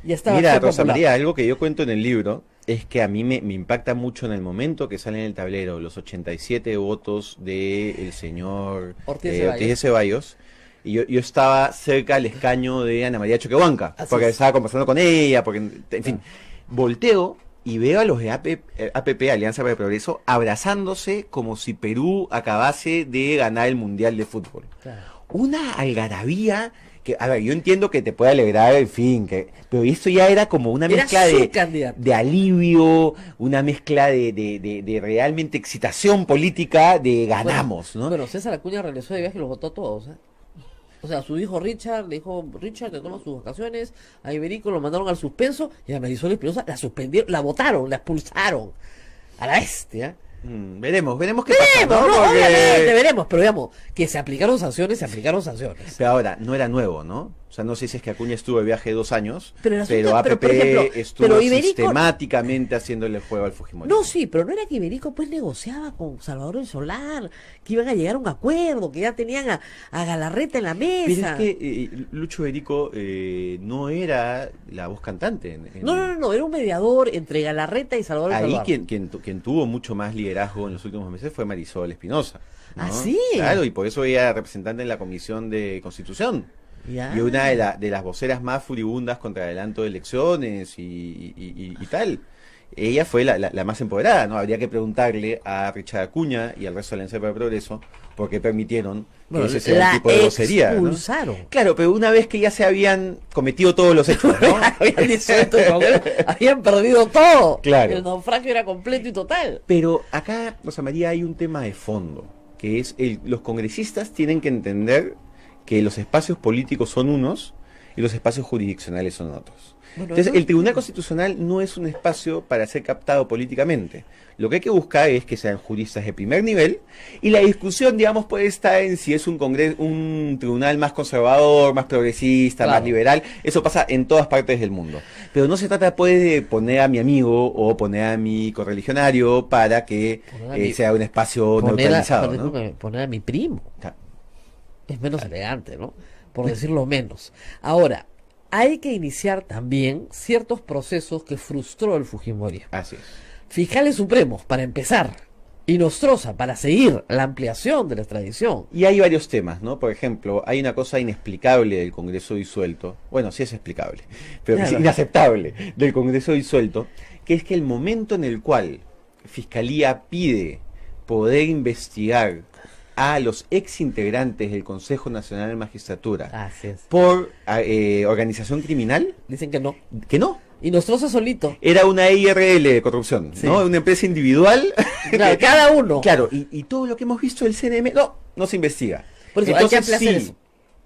y estaba Mira, Acción Rosa Popular. María, algo que yo cuento en el libro es que a mí me impacta mucho en el momento que sale en el tablero los 87 votos del señor Ortiz de Ceballos. Y yo estaba cerca al escaño de Ana María Choquehuanca, porque estaba conversando con ella, porque, en fin, volteo y veo a los de APP, Alianza para el Progreso, abrazándose como si Perú acabase de ganar el Mundial de Fútbol. Claro. Una algarabía que, a ver, yo entiendo que te puede alegrar, en fin, pero esto ya era como una mezcla de alivio, una mezcla de realmente excitación política, de ganamos, ¿no? Bueno, César Acuña regresó de viaje y los votó a todos, ¿eh? O sea, su hijo Richard, le dijo, Richard, te tomas sus vacaciones, a Iberico lo mandaron al suspenso, y a Marisol Espinosa la suspendieron, la votaron, la expulsaron. A la bestia. Veremos qué pasa, ¿no? Obviamente veremos, pero digamos, que se aplicaron sanciones. Pero ahora, no era nuevo, ¿no? O sea, no sé si es que Acuña estuvo de viaje 2 años, pero APP por ejemplo, estuvo Iberico, sistemáticamente haciéndole el juego al Fujimori. No, sí, pero no era que Iberico pues negociaba con Salvador El Solar, que iban a llegar a un acuerdo, que ya tenían a Galarreta en la mesa. Pero es que Lucho Iberico no era la voz cantante. No, era un mediador entre Galarreta y Salvador El Solar. Ahí quien tuvo mucho más liderazgo en los últimos meses fue Marisol Espinosa, ¿no? ¿Ah, sí? Claro, y por eso ella era representante en la Comisión de Constitución. Ya. Y una de las voceras más furibundas contra adelanto de elecciones y tal. Ella fue la más empoderada, ¿no? Habría que preguntarle a Richard Acuña y al resto de la Alianza para el Progreso por qué permitieron que ese sea el tipo de vocería, ¿no? Claro, pero una vez que ya se habían cometido todos los hechos, ¿no? Habían disuelto el Congreso, habían perdido todo. Claro. El naufragio era completo y total. Pero acá, Rosa María, hay un tema de fondo, que es los congresistas tienen que entender que los espacios políticos son unos y los espacios jurisdiccionales son otros. Bueno, entonces, el Tribunal Constitucional no es un espacio para ser captado políticamente. Lo que hay que buscar es que sean juristas de primer nivel, y la discusión, digamos, puede estar en si es un tribunal más conservador, más progresista, más liberal. Eso pasa en todas partes del mundo. Pero no se trata, pues, de poner a mi amigo o poner a mi correligionario para que sea un espacio neutralizado, ¿no? Poner a mi primo. Es menos elegante, ¿no? Por decirlo menos. Ahora, hay que iniciar también ciertos procesos que frustró el Fujimorismo. Así es. Fiscales supremos, para empezar, y Nostroza, para seguir la ampliación de la extradición. Y hay varios temas, ¿no? Por ejemplo, hay una cosa inexplicable del Congreso disuelto. Bueno, sí es explicable, pero es inaceptable del Congreso disuelto, que es que el momento en el cual Fiscalía pide poder investigar a los ex integrantes del Consejo Nacional de Magistratura por organización criminal, dicen que no. Que no. Y Nostroza solito. Era una IRL de corrupción, ¿no? Una empresa individual. Claro, cada uno. Claro, y todo lo que hemos visto del CNM, no se investiga. Por eso entonces, hay que aplazar eso.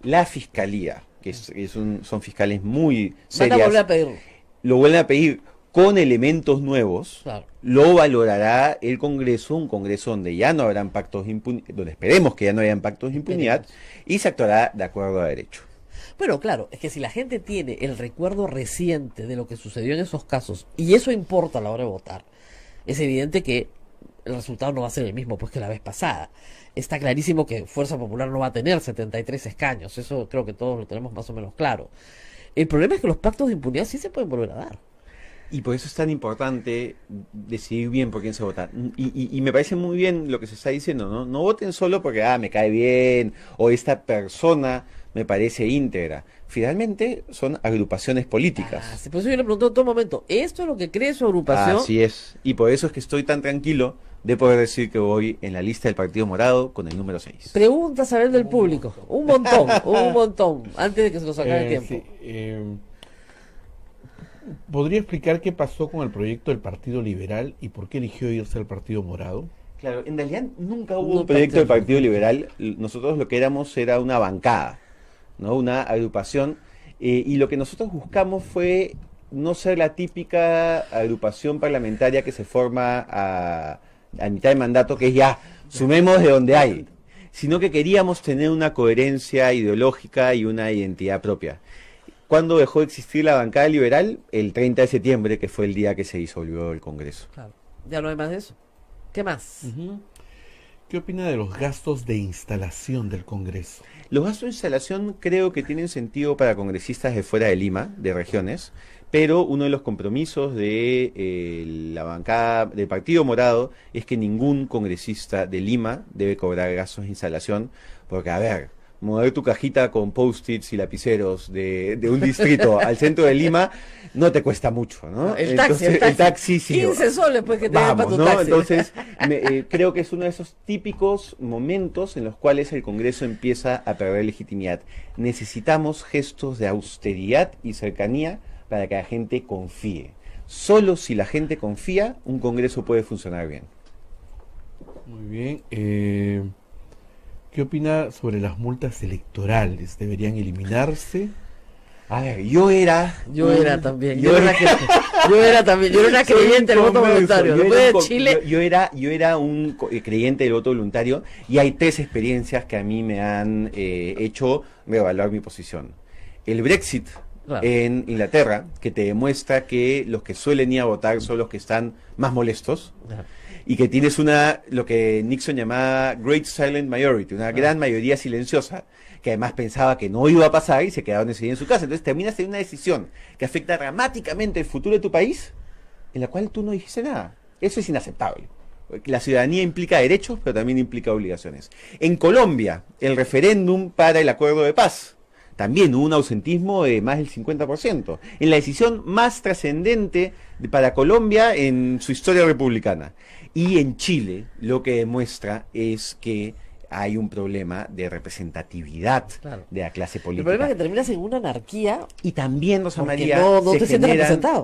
La Fiscalía, que son fiscales muy serias, van a volver a pedirlo. Lo vuelven a pedir con elementos nuevos, claro. Lo valorará el Congreso, un Congreso donde ya no habrán pactos de impunidad, donde esperemos que ya no hayan pactos de impunidad, y se actuará de acuerdo a derecho. Bueno, claro, es que si la gente tiene el recuerdo reciente de lo que sucedió en esos casos, y eso importa a la hora de votar, es evidente que el resultado no va a ser el mismo pues que la vez pasada. Está clarísimo que Fuerza Popular no va a tener 73 escaños, eso creo que todos lo tenemos más o menos claro. El problema es que los pactos de impunidad sí se pueden volver a dar. Y por eso es tan importante decidir bien por quién se vota. Y me parece muy bien lo que se está diciendo, ¿no? No voten solo porque, me cae bien, o esta persona me parece íntegra. Finalmente son agrupaciones políticas. Sí, por eso yo le pregunto en todo momento, ¿esto es lo que cree su agrupación? Así es. Y por eso es que estoy tan tranquilo de poder decir que voy en la lista del Partido Morado con el número 6. Preguntas a ver del público. Un montón, antes de que se nos acabe el tiempo. Sí, ¿podría explicar qué pasó con el proyecto del Partido Liberal y por qué eligió irse al Partido Morado? Claro, en realidad nunca hubo un proyecto del Partido Liberal. Nosotros lo que éramos era una bancada, ¿no? Una agrupación, y lo que nosotros buscamos fue no ser la típica agrupación parlamentaria que se forma a mitad de mandato, que es ya, sumemos de donde hay, sino que queríamos tener una coherencia ideológica y una identidad propia. ¿Cuándo dejó de existir la bancada liberal? El 30 de septiembre, que fue el día que se disolvió el Congreso. Claro. Ya no hay más de eso. ¿Qué más? ¿Qué opina de los gastos de instalación del Congreso? Los gastos de instalación creo que tienen sentido para congresistas de fuera de Lima, de regiones, pero uno de los compromisos de la bancada del Partido Morado es que ningún congresista de Lima debe cobrar gastos de instalación, porque, a ver, mover tu cajita con post-its y lapiceros de un distrito al centro de Lima no te cuesta mucho, ¿no? El taxi sí. 15 soles pues que te den para tu taxi. Entonces, creo que es uno de esos típicos momentos en los cuales el Congreso empieza a perder legitimidad. Necesitamos gestos de austeridad y cercanía para que la gente confíe. Solo si la gente confía, un Congreso puede funcionar bien. Muy bien. ¿Qué opina sobre las multas electorales? ¿Deberían eliminarse? A ver, yo era también. Yo era una creyente del voto voluntario. Después de Chile. Yo era un creyente del voto voluntario, y hay 3 experiencias que a mí me han hecho reevaluar mi posición. El Brexit, claro, en Inglaterra, que te demuestra que los que suelen ir a votar son los que están más molestos. Claro. Y que tienes lo que Nixon llamaba Great Silent Majority, una gran mayoría silenciosa, que además pensaba que no iba a pasar y se quedaron ese día en su casa. Entonces terminas en una decisión que afecta dramáticamente el futuro de tu país, en la cual tú no dijiste nada. Eso es inaceptable. La ciudadanía implica derechos, pero también implica obligaciones. En Colombia, el referéndum para el acuerdo de paz, también hubo un ausentismo de más del 50%, en la decisión más trascendente para Colombia en su historia republicana. Y en Chile lo que demuestra es que hay un problema de representatividad, claro, de la clase política. El problema es que terminas en una anarquía. Y también, Rosa María,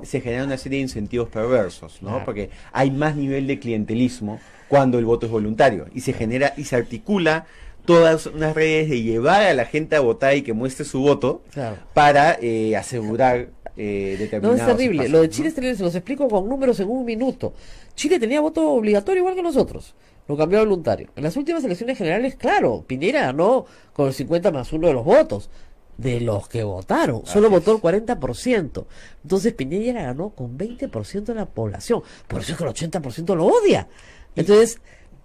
se generan una serie de incentivos perversos, ¿no? Claro. Porque hay más nivel de clientelismo cuando el voto es voluntario, y se genera y se articula todas unas redes de llevar a la gente a votar y que muestre su voto, claro, para asegurar determinados. No, es terrible. Espacios, lo de Chile, ¿no? Se los explico con números en un minuto. Chile tenía voto obligatorio igual que nosotros. Lo cambió a voluntario. En las últimas elecciones generales, claro, Piñera ganó con el 50 más 1 de los votos. De los que votaron, solo votó el 40%. Entonces Piñera ganó con 20% de la población. Por eso es que el 80% lo odia. Entonces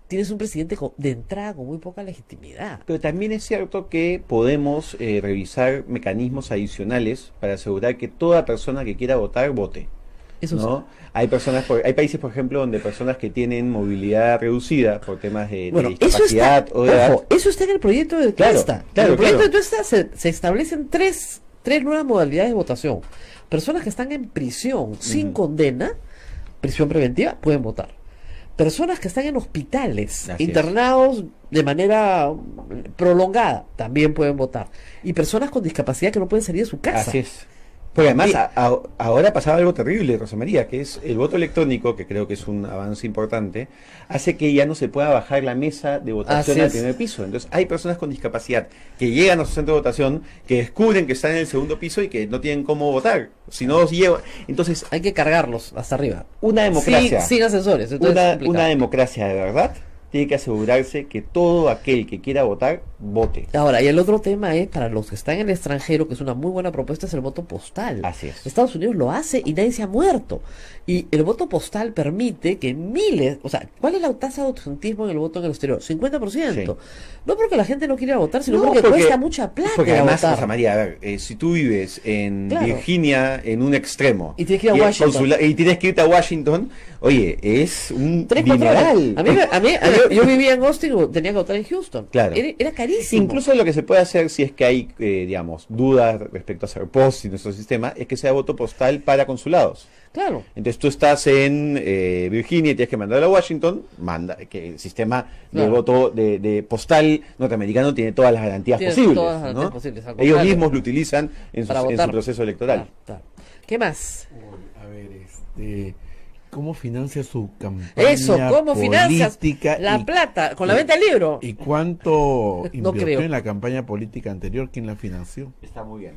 tienes un presidente de entrada con muy poca legitimidad. Pero también es cierto que podemos revisar mecanismos adicionales para asegurar que toda persona que quiera votar, vote. Eso ¿no? Sí. Hay países, por ejemplo, donde personas que tienen movilidad reducida por temas de discapacidad o de edad. Eso está en el proyecto de Tuesta. En el proyecto de Tuesta se establecen tres nuevas modalidades de votación. Personas que están en prisión sin condena, prisión preventiva, pueden votar. Personas que están en hospitales, internados de manera prolongada, también pueden votar. Y personas con discapacidad que no pueden salir de su casa. Así es. Porque además ahora pasaba algo terrible, Rosa María, que es el voto electrónico, que creo que es un avance importante, hace que ya no se pueda bajar la mesa de votación al primer piso. Entonces hay personas con discapacidad que llegan a su centro de votación, que descubren que están en el segundo piso y que no tienen cómo votar. Si no los llevan, entonces hay que cargarlos hasta arriba. Una democracia sin asesores. Una democracia de verdad tiene que asegurarse que todo aquel que quiera votar, vote. Ahora, y el otro tema es, para los que están en el extranjero, que es una muy buena propuesta, es el voto postal. Así es. Estados Unidos lo hace y nadie se ha muerto. Y el voto postal permite que miles, o sea, ¿cuál es la tasa de ausentismo en el voto en el exterior? 50%. Sí. No porque la gente no quiera votar, sino No, porque cuesta mucha plata porque ir a además, votar. Rosa María, a ver, si tú vives en Claro. Virginia, en un extremo, Y tienes que ir a el Washington. y tienes que irte a Washington, oye, es un 3-4 horas. dineral. Yo vivía en Austin, tenía que votar en Houston. Claro. Era carísimo. Incluso lo que se puede hacer si es que hay, digamos, dudas respecto a hacer post y nuestro sistema, es que sea voto postal para consulados. Claro. Entonces tú estás en Virginia y tienes que mandarlo a Washington, que el sistema de Claro. voto de postal norteamericano tiene todas las garantías Tiene posibles. todas las garantías ¿no? posibles, al Ellos contrario. mismos lo utilizan en Para su votar. proceso electoral. Claro. ¿Qué más? A ver, ¿cómo financia su campaña Eso, ¿cómo financias política la y- plata? ¿Con la venta del libro? ¿Y cuánto No invirtió creo. en la campaña política anterior? ¿Quién la financió? Está muy bien.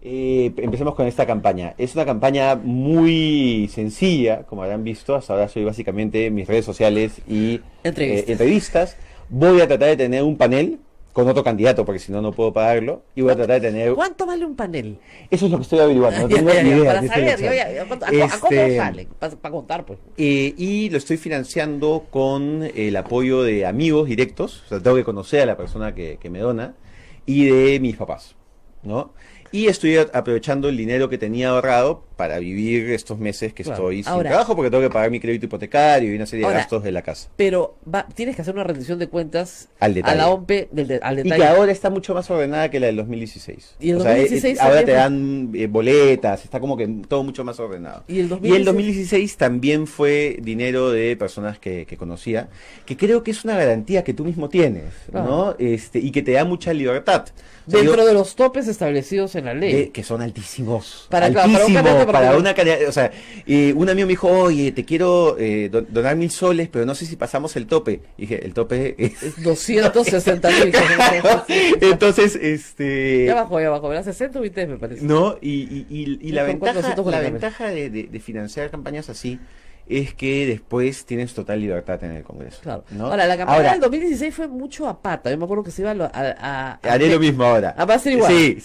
Empecemos con esta campaña. Es una campaña muy sencilla, como habrán visto. Hasta ahora soy básicamente mis redes sociales y entrevistas. Voy a tratar de tener un panel con otro candidato, porque si no, no puedo pagarlo. Y voy a tratar de tener... ¿Cuánto vale un panel? Eso es lo que estoy averiguando. No Ya, tengo ya, ni ya, idea para de esta saber, elección. ¿a cómo sale? Para contar, pues. Y lo estoy financiando con el apoyo de amigos directos. O sea, tengo que conocer a la persona que me dona. Y de mis papás, ¿no? Y estoy aprovechando el dinero que tenía ahorrado para vivir estos meses que Claro. estoy sin Ahora- trabajo, porque tengo que pagar mi crédito hipotecario y una serie de Ahora, gastos de la casa. Pero tienes que hacer una rendición de cuentas Al detalle. a la OMP al Y detalle. que ahora está mucho más ordenada que la del 2016. Y el O sea, 2016 ahora te también dan boletas, está como que todo mucho más ordenado. Y el Y el 2016 también fue dinero de personas que conocía, que creo que es una garantía que tú mismo tienes, ¿no? Y que te da mucha libertad. O sea, Dentro yo- de los topes establecidos en la ley. que son altísimos. Para un altísimos, candidato para particular. una cantidad, o sea, un amigo me dijo, oye, te quiero donar 1.000 soles, pero no sé si pasamos el tope. Y dije, el tope es... 260.000. Entonces, Ya bajó, ¿verdad? 60 UITs me parece. ¿no? Y la Por ventaja, 440. la ventaja de financiar campañas así es que después tienes total libertad en el Congreso. Claro. ¿no? Ahora, la campaña Ahora, del 2016 fue mucho a pata. Yo me acuerdo que se iba haré lo mismo ahora. ¿Va a ser igual? Sí.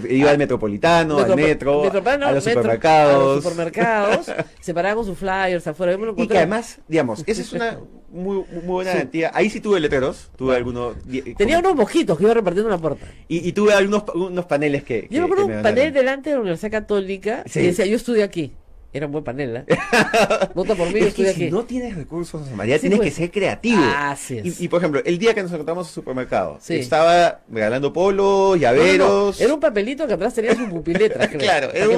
Iba al Metropolitano, al metro, Metropolitano, a los metro, supermercados. a los supermercados, se paraban con sus flyers afuera. Yo me lo Y que encontré. además, digamos, esa es una muy buena Sí. garantía. Ahí sí tuve letreros, tuve algunos... Tenía unos mojitos que iba repartiendo en la puerta. Y tuve unos paneles que... Yo me acuerdo que un mandaron. panel delante de la Universidad Católica Sí. y decía, yo estudié aquí. Era un buen panel, ¿eh? Vota por mí, yo Es que estudié si aquí. no tienes recursos, José María, Sí, tienes pues. que ser creativo. Así es. Y, por ejemplo, el día que nos encontramos en el supermercado, Sí. estaba regalando polos, llaveros... No, era un papelito que atrás tenía su pupiletra, creo. Claro, para que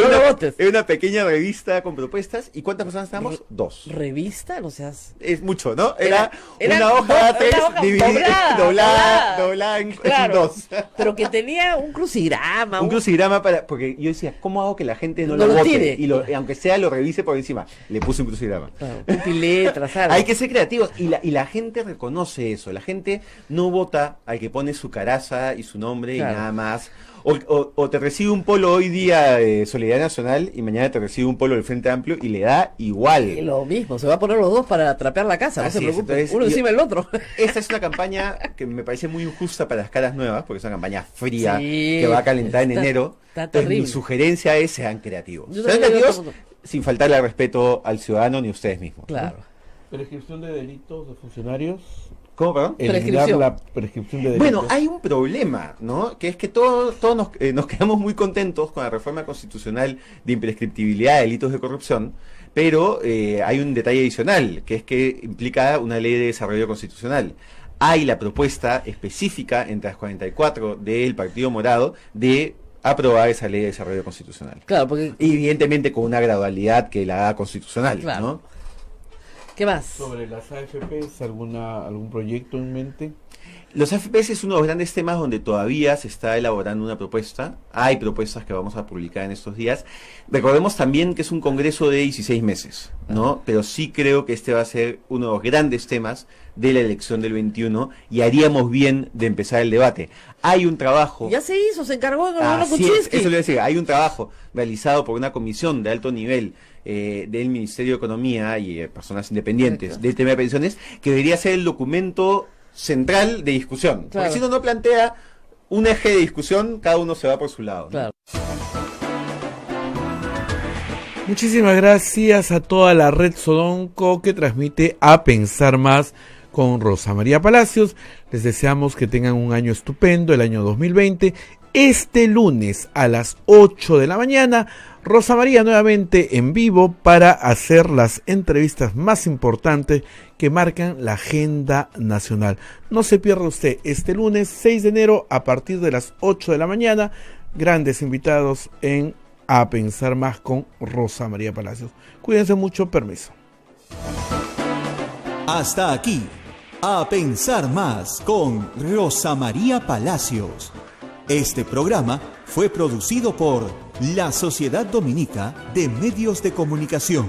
no lo votes. era una pequeña revista con propuestas. ¿Y cuántas personas estábamos? 2. ¿Revista? No seas... Es mucho, ¿no? Era Era una hoja dos- una hoja doblada en Claro, dos. pero que tenía un crucigrama. Un crucigrama porque yo decía, ¿cómo hago que la gente no No lo lo vote? tire. Y aunque sea lo revise por encima, le puse un crucigrama. Claro, pupiletra, ¿sabes? Hay que ser creativos y la gente reconoce eso. La gente no vota al que pone su caraza y su nombre Claro. y nada más. O te recibe un polo hoy día de Solidaridad Nacional y mañana te recibe un polo del Frente Amplio y le da igual. Lo mismo, se va a poner los dos para trapear la casa, no Así se es, preocupe. entonces, Uno encima del otro. Esta es una campaña que me parece muy injusta para las caras nuevas, porque es una campaña fría Sí, que va a calentar en está- enero. está Entonces, mi terrible. sugerencia es sean creativos. Yo Sean también digo creativos todo el mundo. sin faltarle al respeto al ciudadano ni a ustedes mismos. ¿no? Claro. ¿Prescripción de delitos de funcionarios? ¿Cómo, perdón? Eliminar Prescripción. la prescripción de delitos. Bueno, hay un problema, ¿no? Que es que todos nos quedamos muy contentos con la reforma constitucional de imprescriptibilidad de delitos de corrupción, pero hay un detalle adicional, que es que implica una ley de desarrollo constitucional. Hay la propuesta específica entre las 44 del Partido Morado de aprobar esa ley de desarrollo constitucional. Claro, porque... Y evidentemente con una gradualidad que la haga constitucional, Claro. ¿no? ¿Qué más? Sobre las AFPs, ¿algún proyecto en mente? Los AFPs es uno de los grandes temas donde todavía se está elaborando una propuesta. Hay propuestas que vamos a publicar en estos días. Recordemos también que es un congreso de 16 meses, ¿no? Pero sí creo que este va a ser uno de los grandes temas de la elección del 21 y haríamos bien de empezar el debate. Hay un trabajo... Ya se hizo, se encargó en el gobierno Así es, Kuczynski. eso le decía, hay un trabajo realizado por una comisión de alto nivel del Ministerio de Economía y personas independientes Correcto. del tema de pensiones, que debería ser el documento central de discusión. Claro. Porque si uno no plantea un eje de discusión, cada uno se va por su lado, ¿no? Claro. Muchísimas gracias a toda la red Sodonco que transmite A Pensar Más con Rosa María Palacios. Les deseamos que tengan un año estupendo, el año 2020. Este lunes a las 8 de la mañana, Rosa María nuevamente en vivo para hacer las entrevistas más importantes que marcan la agenda nacional. No se pierda usted este lunes 6 de enero a partir de las 8 de la mañana. Grandes invitados en A Pensar Más con Rosa María Palacios. Cuídense mucho, permiso. Hasta aquí, A Pensar Más con Rosa María Palacios. Este programa fue producido por la Sociedad Dominica de Medios de Comunicación.